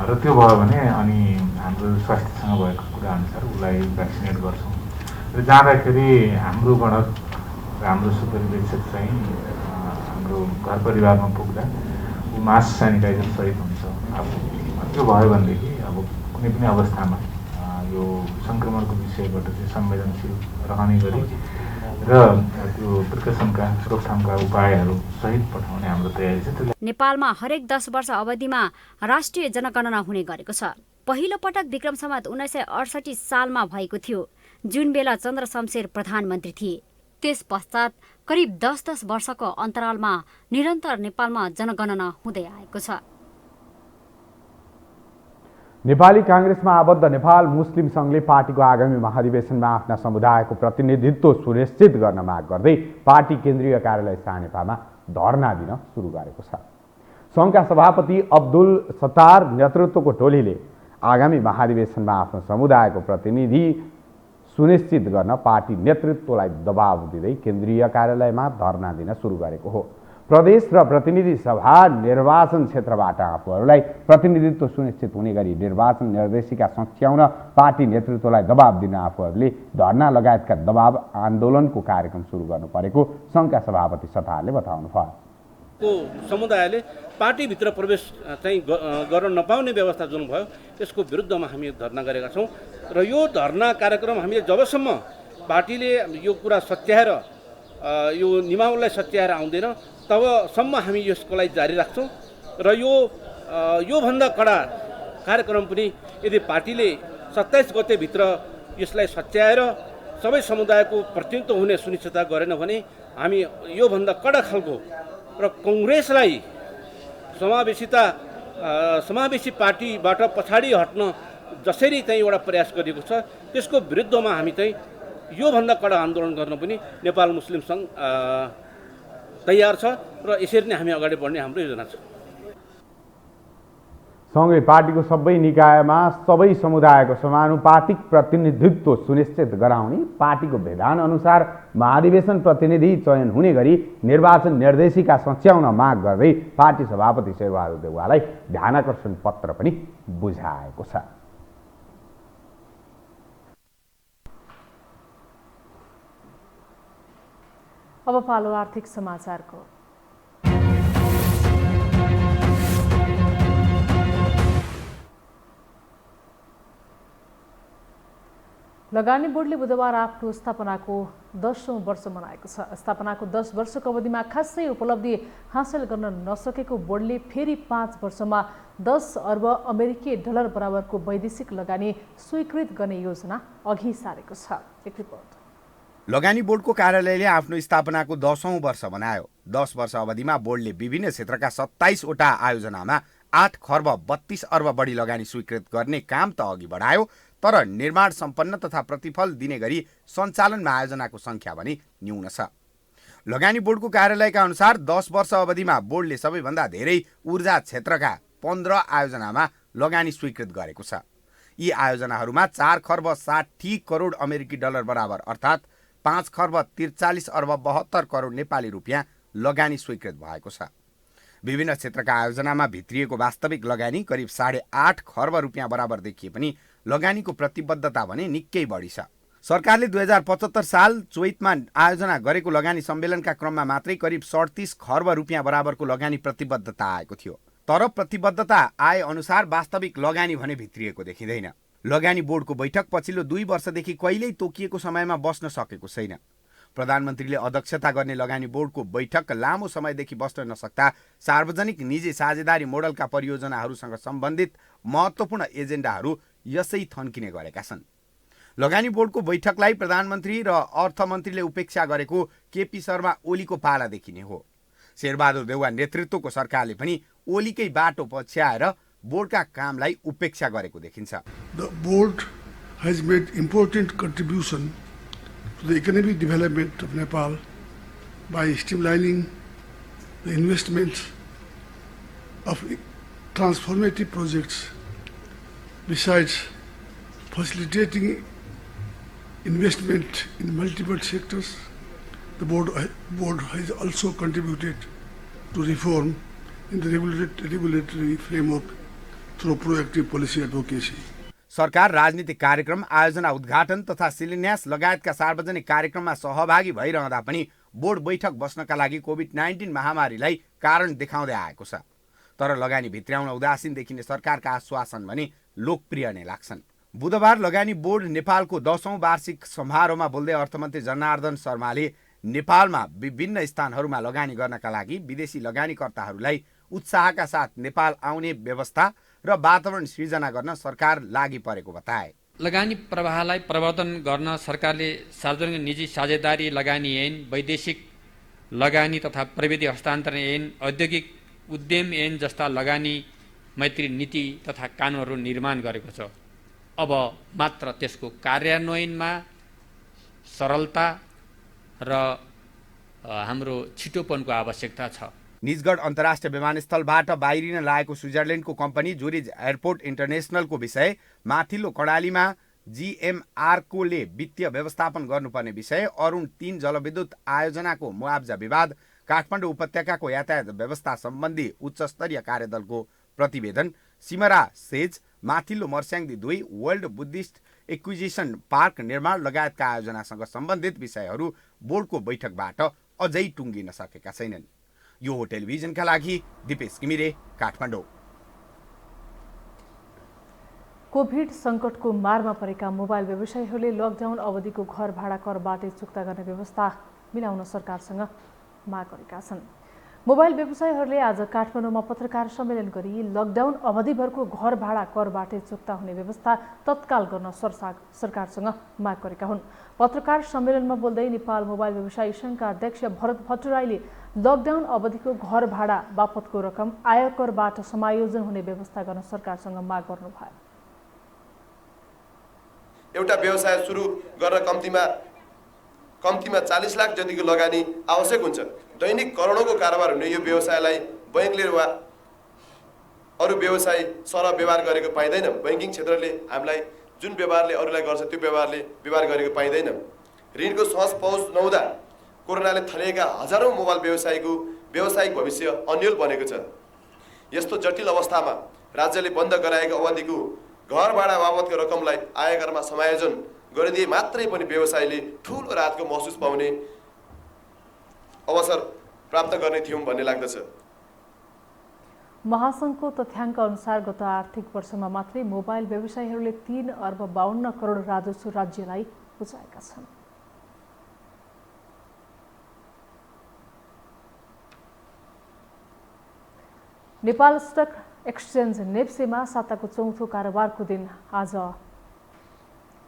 र त्यो भयो भने अनि हाम्रो स्वास्थ्यसँग भएको कुरा अनुसार उसलाई भ्याक्सिनेट गर्छौँ र जाँदाखेरि हाम्रो गणक र हाम्रो सुपरिवेक्षक चाहिँ हाम्रो घर परिवारमा पुग्दा ऊ मास्क सेनिटाइजर सहित हुन्छ। अब त्यो भयो भनेदेखि अब कुनै पनि अवस्थामा यो सङ्क्रमणको विषयबाट चाहिँ संवेदनशील रहने गरी र त्यो प्रिकसनका रोकथामका उपायहरू सहित पठाउने हाम्रो तयारी छ। नेपालमा हरेक 10 वर्ष अवधिमा राष्ट्रिय जनगणना हुने गरेको छ। पहिलो पटक विक्रम सम्वत 1968 सालमा भएको थियो, जुन बेला चन्द्र शमशेर प्रधानमन्त्री थिए। त्यस पश्चात करिब 10 वर्षको अन्तरालमा निरन्तर नेपालमा जनगणना हुँदै आएको छ। नेपाली काङ्ग्रेसमा आबद्ध नेपाल मुस्लिम सङ्घले पार्टीको आगामी महाधिवेशनमा आफ्ना समुदायको प्रतिनिधित्व सुनिश्चित गर्न माग गर्दै पार्टी केन्द्रीय कार्यालय सानेपामा धरना दिन सुरु गरेको छ। सङ्घका सभापति अब्दुल सत्तार नेतृत्वको टोलीले आगामी महाधिवेशनमा आफ्नो समुदायको प्रतिनिधि सुनिश्चित गर्न पार्टी नेतृत्वलाई दबाव दिँदै केन्द्रीय कार्यालयमा धरना दिन सुरु गरेको हो। प्रदेश र प्रतिनिधि सभा निर्वाचन क्षेत्रबाट आफूहरूलाई प्रतिनिधित्व सुनिश्चित हुने गरी निर्वाचन निर्देशिका सच्याउन पार्टी नेतृत्वलाई दबाब दिन आफूहरूले धरना लगायतका दबाब आन्दोलनको कार्यक्रम सुरु गर्नु परेको सङ्घका सभापति सत्तारले बताउनुभयो। समुदायले पार्टीभित्र प्रवेश चाहिँ गर्न नपाउने व्यवस्था जुन भयो त्यसको विरुद्धमा हामी धरना गरेका छौँ र यो धरना कार्यक्रम हामीले जबसम्म पार्टीले यो कुरा सच्याएर यो निमाउलाई सच्याएर आउँदैन तबसम्म हामी यसको लागि जारी राख्छौँ र योभन्दा कडा कार्यक्रम पनि यदि पार्टीले 27 गतेभित्र यसलाई सच्याएर सबै समुदायको प्रतिनिधित्व हुने सुनिश्चितता गरेन भने हामी योभन्दा कडा खालको र कङ्ग्रेसलाई समावेशी पार्टीबाट पछाडि हट्न जसरी चाहिँ एउटा प्रयास गरिएको छ त्यसको विरुद्धमा हामी चाहिँ योभन्दा कडा आन्दोलन गर्न पनि नेपाल मुस्लिम सङ्घ तयार छ र यसरी नै हामी अगाडि बढ्ने हाम्रो योजना छ। सँगै पार्टीको सबै निकायमा सबै समुदायको समानुपातिक प्रतिनिधित्व सुनिश्चित गराउने पार्टीको विधान अनुसार महाधिवेशन प्रतिनिधि चयन हुने गरी निर्वाचन निर्देशिका सच्याउन माग गर्दै पार्टी सभापति शेरबहादुर देउवालाई ध्यानाकर्षण पत्र पनि बुझाएको छ। अब पालो आर्थिक समाचारको। लगानी बोर्डले बुधबार आफ्नो स्थापनाको 10औं वर्ष मनाएको छ। स्थापनाको 10 वर्षको अवधिमा खासै उपलब्धि हासिल गर्न नसकेको बोर्डले फेरि 5 वर्षमा 10 अर्ब अमेरिकी डलर बराबरको वैदेशिक लगानी स्वीकृत गर्ने योजना अघि सारेको छ। एक रिपोर्ट। लगानी बोर्डको कार्यालयले आफ्नो स्थापनाको 10औं वर्ष मनायो। 10 वर्ष अवधिमा बोर्डले विभिन्न क्षेत्रका 27 वटा आयोजनामा 8 खर्ब 32 अर्ब बढी लगानी स्वीकृत गर्ने काम त अघि बढायो, तर निर्माण सम्पन्न तथा प्रतिफल दिने गरी सञ्चालनमा आयोजनाको संख्या भने न्यून छ। लगानी बोर्डको कार्यालयका अनुसार 10 वर्ष अवधिमा बोर्डले सबैभन्दा धेरै ऊर्जा क्षेत्रका 15 आयोजनामा लगानी स्वीकृत गरेको छ। यी आयोजनाहरूमा 4 खर्ब 60 करोड अमेरिकी डलर बराबर अर्थात् 5 खर्ब 43 अर्ब 72 करोड नेपाली रुपियाँ लगानी स्वीकृत भएको छ। विभिन्न क्षेत्रका आयोजनामा भित्रिएको वास्तविक लगानी करिब 8.5 खर्ब रुपियाँ बराबर देखिए पनि लगानीको प्रतिबद्धता भने निकै बढी छ। सरकारले 2075 साल चैतमा आयोजना गरेको लगानी सम्मेलनका क्रममा मात्रै करिब 37 खर्ब रुपियाँ बराबरको लगानी प्रतिबद्धता आएको थियो, तर प्रतिबद्धता आए अनुसार वास्तविक लगानी भने भित्रिएको देखिँदैन। लगानी बोर्डको बैठक पछिल्लो 2 वर्षदेखि कहिल्यै तोकिएको समयमा बस्न सकेको छैन। प्रधानमन्त्रीले अध्यक्षता गर्ने लगानी बोर्डको बैठक लामो समयदेखि बस्न नसक्दा सार्वजनिक निजी साझेदारी मोडलका परियोजनाहरूसँग सम्बन्धित महत्त्वपूर्ण एजेन्डाहरू यसै थन्किने गरेका छन्। लगानी बोर्डको बैठकलाई प्रधानमन्त्री र अर्थमन्त्रीले उपेक्षा गरेको केपी शर्मा ओलीको पाला देखिने हो। शेरबहादुर देउवा नेतृत्वको सरकारले पनि ओलीकै बाटो पछ्याएर बोर्डका कामलाई उपेक्षा गरेको देखिन्छ। The board has made important contribution to the economic development of Nepal by streamlining the investment of transformative projects. Besides facilitating investment in multiple sectors, the board has also contributed to reform in the regulatory framework through proactive policy advocacy. सरकार राजनीतिक कार्यक्रम, आयोजना, उद्घाटन तथा शिलान्यास लगायतका सार्वजनिक कार्यक्रममा सहभागी भइरहँदा पनि बोर्ड बैठक बस्नका लागि कोभिड-19 महामारीलाई कारण देखाउँदै आएको छ। तर लगानी भित्र्याउन उदासीन देखिने सरकारका आश्वासन भने लोकप्रिय नै लाग्छन्। बुधबार लगानी बोर्ड नेपालको 10औं वार्षिक समारोहमा बोल्दै अर्थमन्त्री जनार्दन शर्माले नेपालमा विभिन्न स्थानहरूमा लगानी गर्नका लागि विदेशी लगानीकर्ताहरूलाई उत्साहका साथ नेपाल आउने व्यवस्था र वातावरण सृजना गर्न सरकार लागि परेको बताए। लगानी प्रवाहलाई प्रवर्धन गर्न सरकारले सार्वजनिक निजी साझेदारी लगानी ऐन, वैदेशिक लगानी तथा प्रविधि हस्तान्तरण ऐन, औद्योगिक उद्यम ऐन जस्ता लगानी मैत्री नीति तथा कानुनहरू निर्माण गरेको छ। अब मात्र त्यसको कार्यान्वयनमा सरलता र हाम्रो छिटोपनको आवश्यकता छ। निजगढ अन्तर्राष्ट्रिय विमानस्थलबाट बाहिरिन लागेको स्विजरल्यान्डको कम्पनी जुरिज एयरपोर्ट इन्टरनेसनलको विषय माथिल्लो कर्णालीमा GMRकोले वित्तीय व्यवस्थापन गर्नुपर्ने विषय, अरुण 3 जलविद्युत आयोजनाको मुआब्जा विवाद, काठमाडौँ उपत्यकाको यातायात व्यवस्था सम्बन्धी उच्चस्तरीय कार्यदलको प्रतिवेदन, सिमरा सेज, माथिल्लो Marsyangdi 2 world Buddhist acquisition park निर्माण लगायतका आयोजनासँग सम्बन्धित विषयहरू बोर्डको बैठकबाट अझै टुङ्गिन सकेका छैनन्। यो हो टेलिभिजनका लागि दिपेश घिमिरे, काठमाडौँ। कोभिड सङ्कटको मारमा परेका मोबाइल व्यवसायीहरूले लकडाउन अवधिको घर भाडा कर बाटै चुक्ता गर्ने व्यवस्था मिलाउन सरकारसँग माग गरेका छन्। मोबाइल व्यवसायीहरूले आज काठमाडौँमा पत्रकार सम्मेलन गरी लकडाउन अवधिभरको घर भाडा करबाटै चुक्ता हुने व्यवस्था तत्काल गर्न सरकारसँग माग गरेका हुन्। पत्रकार सम्मेलनमा बोल्दै नेपाल मोबाइल व्यवसायी सङ्घका अध्यक्ष भरत भट्टराईले लकडाउन अवधिको घर भाडा बापतको रकम आयकरबाट समायोजन हुने व्यवस्था गर्न सरकारसँग माग गर्नुभयो। एउटा व्यवसाय सुरु गर्न कम्तीमा 40 लाख जतिको लगानी आवश्यक हुन्छ। दैनिक करोडौँको कारोबार हुने यो व्यवसायलाई बैंकले वा अरू व्यवसाय सरह व्यवहार गरेको पाइँदैन। बैंकिङ क्षेत्रले हामीलाई जुन व्यवहारले अरूलाई गर्छ त्यो व्यवहार गरेको पाइँदैन। ऋणको सहज पहुँच नहुँदा कोरोनाले थलिएका हजारौँ मोबाइल व्यवसायीको व्यावसायिक भविष्य अन्यल बनेको छ। यस्तो जटिल अवस्थामा राज्यले बन्द गराएको अवधिको घर भाडा बाबतको रकमलाई आयकरमा समायोजन गरिदिए मात्रै पनि व्यवसायीले ठुलो राहतको महसुस पाउने अवसर प्राप्त गर्ने थियौँ भन्ने लाग्दछ। महासङ्घको तथ्याङ्क अनुसार गत आर्थिक वर्षमा मात्रै मोबाइल व्यवसायीहरूले 3 अर्ब 52 करोड राजस्व राज्यलाई बुझाएका छन्। नेपाल स्टक एक्सचेन्ज नेप्सेमा साताको चौथो कारोबारको दिन आज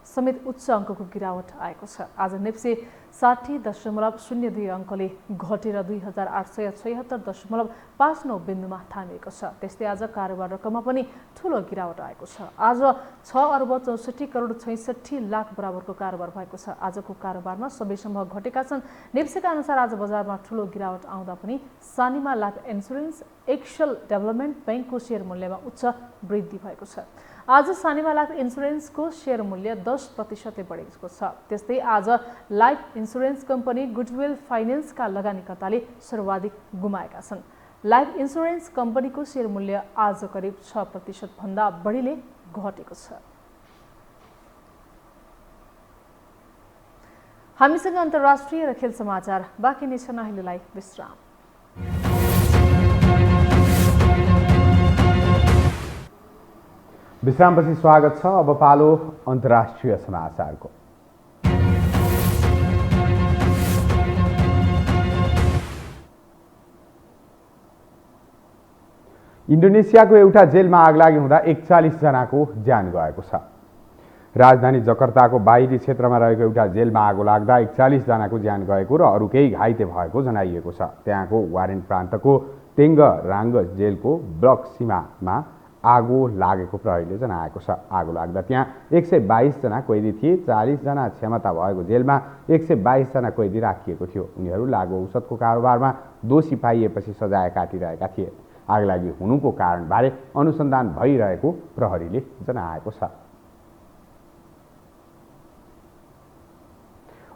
समेत उच्च अङ्कको गिरावट आएको छ। आज नेप्से 60.02 अङ्कले घटेर 2876.59 बिन्दुमा थामिएको छ। त्यस्तै आज कारोबार रकममा पनि ठूलो गिरावट आएको छ। आज 6 अर्ब 64 करोड 66 लाख बराबरको कारोबार भएको छ। आजको कारोबारमा सबै समूह घटेका छन्। नेप्सेका अनुसार आज बजारमा ठूलो गिरावट आउँदा पनि Sanima life insurance Excel development बैंकको सेयर मूल्यमा उच्च वृद्धि भएको छ। आज सानिमा लाइफ इन्सुरेन्सको सेयर मूल्य 10% बढेको छ। त्यस्तै आज लाइफ इन्सुरेन्स कम्पनी गुडविल फाइनेन्सका लगानीकर्ताले सर्वाधिक गुमाएका छन्। लाइफ इन्सुरेन्स कम्पनीको सेयर मूल्य आज करिब 6% भन्दा बढीले घटेको छ। हामीसँग अन्तर्राष्ट्रिय र खेल समाचार बाँकी नै छन्। अहिलेलाई विश्राम। विश्रामपछि स्वागत छ। अब पालो अन्तर्राष्ट्रिय समाचारको। इन्डोनेसियाको एउटा जेलमा आगलागी हुँदा 41 जनाको ज्यान गएको छ। राजधानी जकार्ताको बाहिरी क्षेत्रमा रहेको एउटा जेलमा आगो लाग्दा 41 जनाको ज्यान गएको र अरू केही घाइते भएको जनाइएको छ। त्यहाँको वारेन प्रान्तको तेङ्गराङ्ग जेलको ब्लक सीमामा आगो लागेको प्रहरीले जनाएको छ। आगो लाग्दा त्यहाँ 122 जना कैदी थिए। 40 जना क्षमता भएको जेलमा 122 जना कैदी राखिएको थियो। उनीहरू लागु औषधको कारोबारमा दोषी पाइएपछि सजाय काटिरहेका थिए। आगलागी हुनुको कारणबारे अनुसन्धान भइरहेको प्रहरीले जनाएको छ।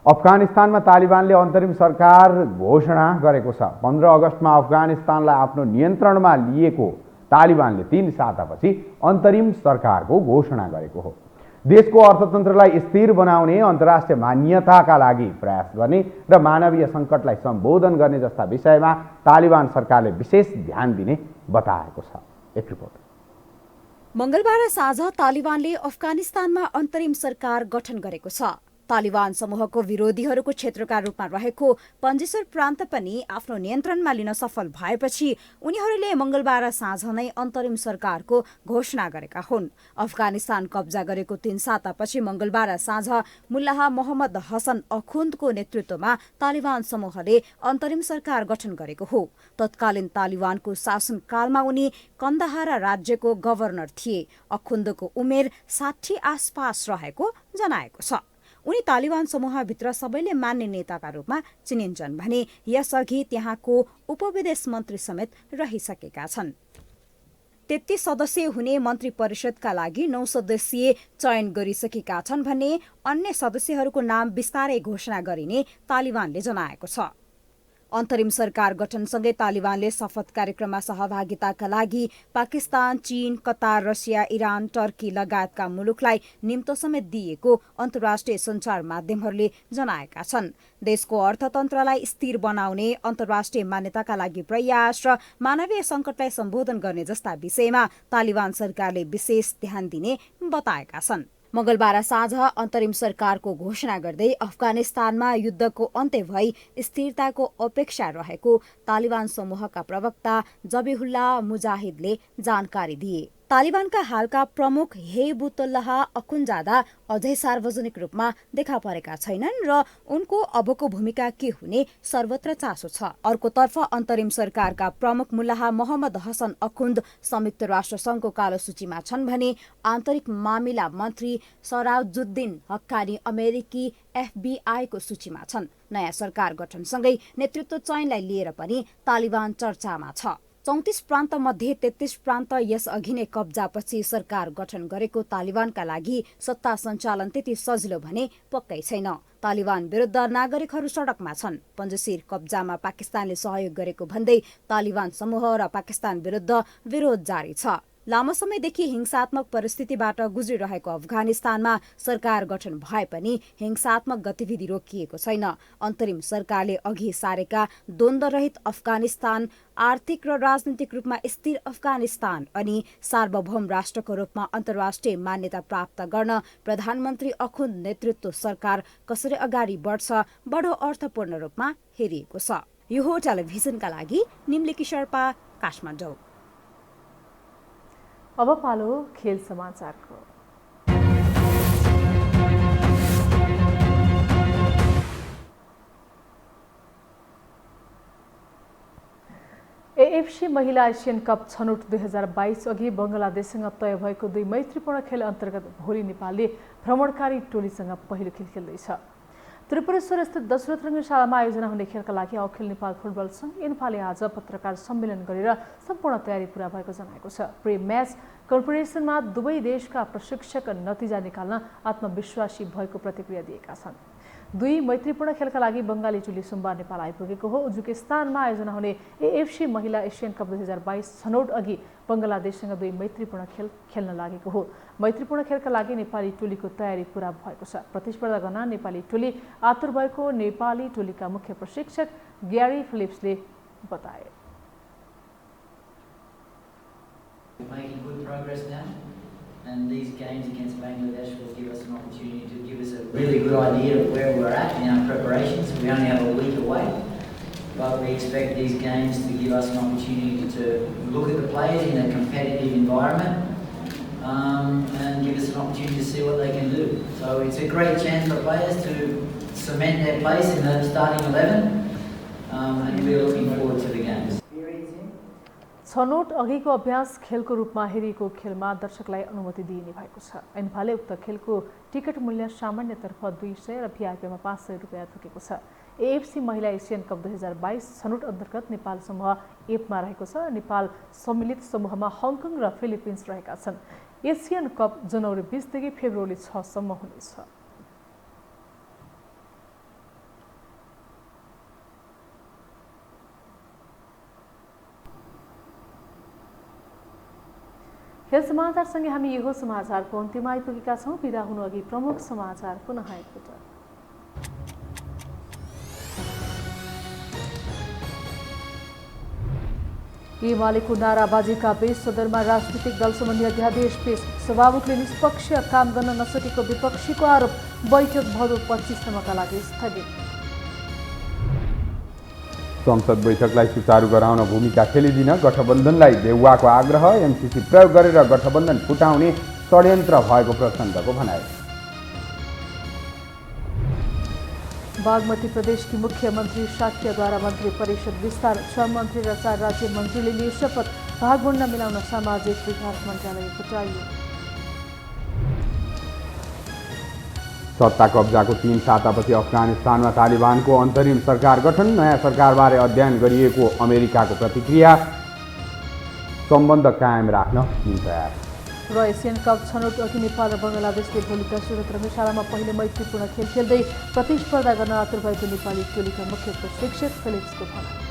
अफगानिस्तानमा तालिबानले अन्तरिम सरकार घोषणा गरेको छ। 15 अगस्तमा अफगानिस्तानलाई आफ्नो नियन्त्रणमा लिएको तालिबानले 3 सातापछि अन्तरिम सरकारको घोषणा गरेको हो। देशको अर्थतन्त्रलाई स्थिर बनाउने, अन्तर्राष्ट्रिय मान्यताका लागि प्रयास गर्ने र मानवीय सङ्कटलाई सम्बोधन गर्ने जस्ता विषयमा तालिबान सरकारले विशेष ध्यान दिने बताएको छ। एक रिपोर्ट। मंगलबार साँझ तालिबानले अफगानिस्तानमा अन्तरिम सरकार गठन गरेको छ। तालिबान समूहको विरोधीहरूको क्षेत्रका रूपमा रहेको पन्जेसर प्रान्त पनि आफ्नो नियन्त्रणमा लिन सफल भएपछि उनीहरूले मंगलबार साँझ नै अन्तरिम सरकारको घोषणा गरेका हुन्। अफगानिस्तान कब्जा गरेको 3 सातापछि मंगलबार साँझ मुल्लाह मोहम्मद हसन अखुन्दको नेतृत्वमा तालिबान समूहले अन्तरिम सरकार गठन गरेको हो। तत्कालीन तालिबानको शासनकालमा उनी कन्दहार राज्यको गभर्नर थिए। अखुन्दको उमेर 60 आसपास रहेको जनाएको छ। उनी तालिबान समूहभित्र सबैले मान्ने नेताका रूपमा चिनिन्छन् भने यसअघि त्यहाँको उपविदेश मन्त्री समेत रहिसकेका छन्। 33 सदस्य हुने मन्त्री परिषदका लागि 9 सदस्यीय चयन गरिसकेका छन् भने अन्य सदस्यहरूको नाम बिस्तारै घोषणा गरिने तालिबानले जनाएको छ। अन्तरिम सरकार गठनसँगै तालिबानले शपथ कार्यक्रममा सहभागिताका लागि पाकिस्तान, चीन, कतार, रसिया, इरान, टर्की लगायतका मुलुकलाई निम्तो समेत दिएको अन्तर्राष्ट्रिय सञ्चार माध्यमहरूले जनाएका छन्। देशको अर्थतन्त्रलाई स्थिर बनाउने, अन्तर्राष्ट्रिय मान्यताका लागि प्रयास र मानवीय सङ्कटलाई सम्बोधन गर्ने जस्ता विषयमा तालिबान सरकारले विशेष ध्यान दिने बताएका छन्। मंगलबार साँझ अन्तरिम सरकारको घोषणा गर्दै अफगानिस्तानमा युद्धको अन्त्य भई स्थिरताको अपेक्षा रहेको तालिबान समूहका प्रवक्ता जबिहुल्लाह मुजाहिदले जानकारी दिए। तालिबानका हालका प्रमुख हेबुतुल्लाह अखुन्जादा अझै सार्वजनिक रूपमा देखा परेका छैनन् र उनको अबको भूमिका के हुने सर्वत्र चासो छ। अर्कोतर्फ अन्तरिम सरकारका प्रमुख मुल्लाह मोहम्मद हसन अखुन्द संयुक्त राष्ट्र संघको कालो सूचीमा छन् भने आन्तरिक मामिला मन्त्री सराजुद्दिन हक्कानी अमेरिकी FBI को सूचीमा छन्। नयाँ सरकार गठनसँगै नेतृत्व चयनलाई लिएर पनि तालिबान चर्चामा छ। 34 प्रान्त मध्ये 33 प्रान्त यसअघि नै कब्जापछि सरकार गठन गरेको तालिबानका लागि सत्ता सञ्चालन त्यति सजिलो भने पक्कै छैन। तालिबान विरुद्ध नागरिकहरू सडकमा छन्। पन्जसिर कब्जामा पाकिस्तानले सहयोग गरेको भन्दै तालिबान समूह र पाकिस्तान विरुद्ध विरोध जारी छ। लामो समयदेखि हिंसात्मक परिस्थितिबाट गुज्रिरहेको अफगानिस्तानमा सरकार गठन भए पनि हिंसात्मक गतिविधि रोकिएको छैन। अन्तरिम सरकारले अघि सारेका द्वन्द्वरहित अफगानिस्तान, आर्थिक र राजनीतिक रूपमा स्थिर अफगानिस्तान अनि सार्वभौम राष्ट्रको रूपमा अन्तर्राष्ट्रिय मान्यता प्राप्त गर्न प्रधानमन्त्री अखुन्द नेतृत्व सरकार कसरी अगाडि बढ्छ बडो अर्थपूर्ण रूपमा हेरिएको छ। यो हो टेलिभिजनका लागि निम्लिकी शर्पा, काठमाडौँ। अब पालो खेल समाचारको। एएफसी महिला एसियन कप छनौट 2022 अघि बङ्गलादेशसँग तय भएको 2 मैत्रीपूर्ण खेल अन्तर्गत भोलि नेपालले भ्रमणकारी टोलीसँग पहिलो खेल खेल्दैछ। त्रिपुरेश्वर स्थित दशरथ रङ्गशालामा आयोजना हुने खेलका लागि अखिल नेपाल फुटबल सङ्घ इन्फाले आज पत्रकार सम्मेलन गरेर सम्पूर्ण तयारी पूरा भएको जनाएको छ। प्री म्याच कन्फरेन्समा दुवै देशका प्रशिक्षक नतिजा निकाल्न आत्मविश्वासी भएको प्रतिक्रिया दिएका छन्। 2 मैत्रीपूर्ण खेलका लागि बङ्गाली टोली सोमबार नेपाल आइपुगेको हो। उज्बेकिस्तानमा आयोजना हुने एएफसी महिला एसियन कप 2022 छनौट अघि बङ्गलादेशसँग 2 मैत्रीपूर्ण खेल खेल्न लागेको हो। मैत्रीपूर्ण खेलका लागि नेपाली टोलीको तयारी पूरा भएको छ। प्रतिस्पर्धा गर्न नेपाली टोली आतुर भएको नेपाली टोलीका मुख्य प्रशिक्षक ग्यारी फिलिप्सले बताए। Making good progress now, and these games against Bangladesh will give us an opportunity to give us a really good idea of where we're at in our preparations. We only have a week away, but we expect these games to give us an opportunity to look at the players in a competitive environment and give us an opportunity to see what they can do. So it's a great chance for players to cement their place in the starting 11, and we're looking forward to the games. छनौट अघिको अभ्यास खेलको रूपमा हेरिएको खेलमा दर्शकलाई अनुमति दिइने भएको छ। इन्फाले उक्त खेलको टिकट मूल्य सामान्यतर्फ 200 र भिआइपीमा 500 रुपियाँ तोकेको छ। एएफसी महिला एसियन कप 2022 छनौट अन्तर्गत नेपाल समूह एफमा रहेको छ। नेपाल सम्मिलित समूहमा हङकङ र फिलिपिन्स रहेका छन्। एसियन कप जनवरी 20 देखि फेब्रुअरी 6 सम्म हुनेछ। खेल समाचारसँगै हामी यो समाचारको अन्त्यमा आइपुगेका छौँ। बिदा हुनु अघि प्रमुख समाचार पुनः एकपटक। एमालेको नाराबाजीका बीच सदनमा राजनीतिक दल सम्बन्धी अध्यादेश पेश। सभामुखले निष्पक्ष काम गर्न नसकेको विपक्षीको आरोप। बैठक भदौ 25सम्मका लागि स्थगित। संसद बैठकलाई सुचारू गराउन भूमिका खेलिदिन गठबन्धनलाई देउवाको आग्रह। एमसीसी प्रयोग गरेर गठबन्धन फुटाउने षड्यन्त्र भएको प्रचण्डको भनाइ। बागमती प्रदेशकी मुख्यमन्त्री शाक्यद्वारा मन्त्री परिषद विस्तार। 6 मन्त्री र 4 राज्य मन्त्रीले लिए शपथ। भागवण्ड मिलाउन सामाजिक विकास मन्त्रालय फुटाइयो। सत्ता कब्जाको 3 सातापछि अफगानिस्तानमा तालिबानको अन्तरिम सरकार गठन। नयाँ सरकारबारे अध्ययन गरिएको अमेरिकाको प्रतिक्रिया। सम्बन्ध कायम राख्न चीन तयार। र एसियन कप छनौट अघि नेपाल र बङ्गलादेशले भोलि दशरथ धर्मशालामा पहिले मैत्रीपूर्ण खेल खेल्दै प्रतिस्पर्धा गर्न आतुर भएको नेपाली टोलीका मुख्य प्रशिक्षक फिलिप्सको भनाइ।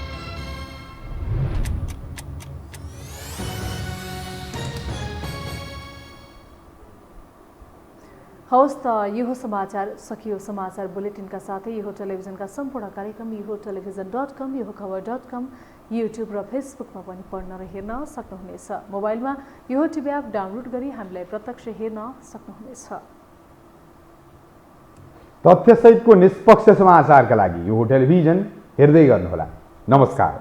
हवस् त यो समाचार सकियो। समाचार बुलेटिनका साथै यो टेलिभिजनका सम्पूर्ण कार्यक्रम यो टेलिभिजन.com, यो खबर.com, युट्युब र फेसबुकमा पनि पढ्न र हेर्न सक्नुहुनेछ। मोबाइलमा यो टिभी एप डाउनलोड गरी हामीलाई प्रत्यक्ष हेर्न सक्नुहुनेछ। तथ्यसहितको निष्पक्ष समाचारका लागि यो टेलिभिजन हेर्दै गर्नुहोला। नमस्कार।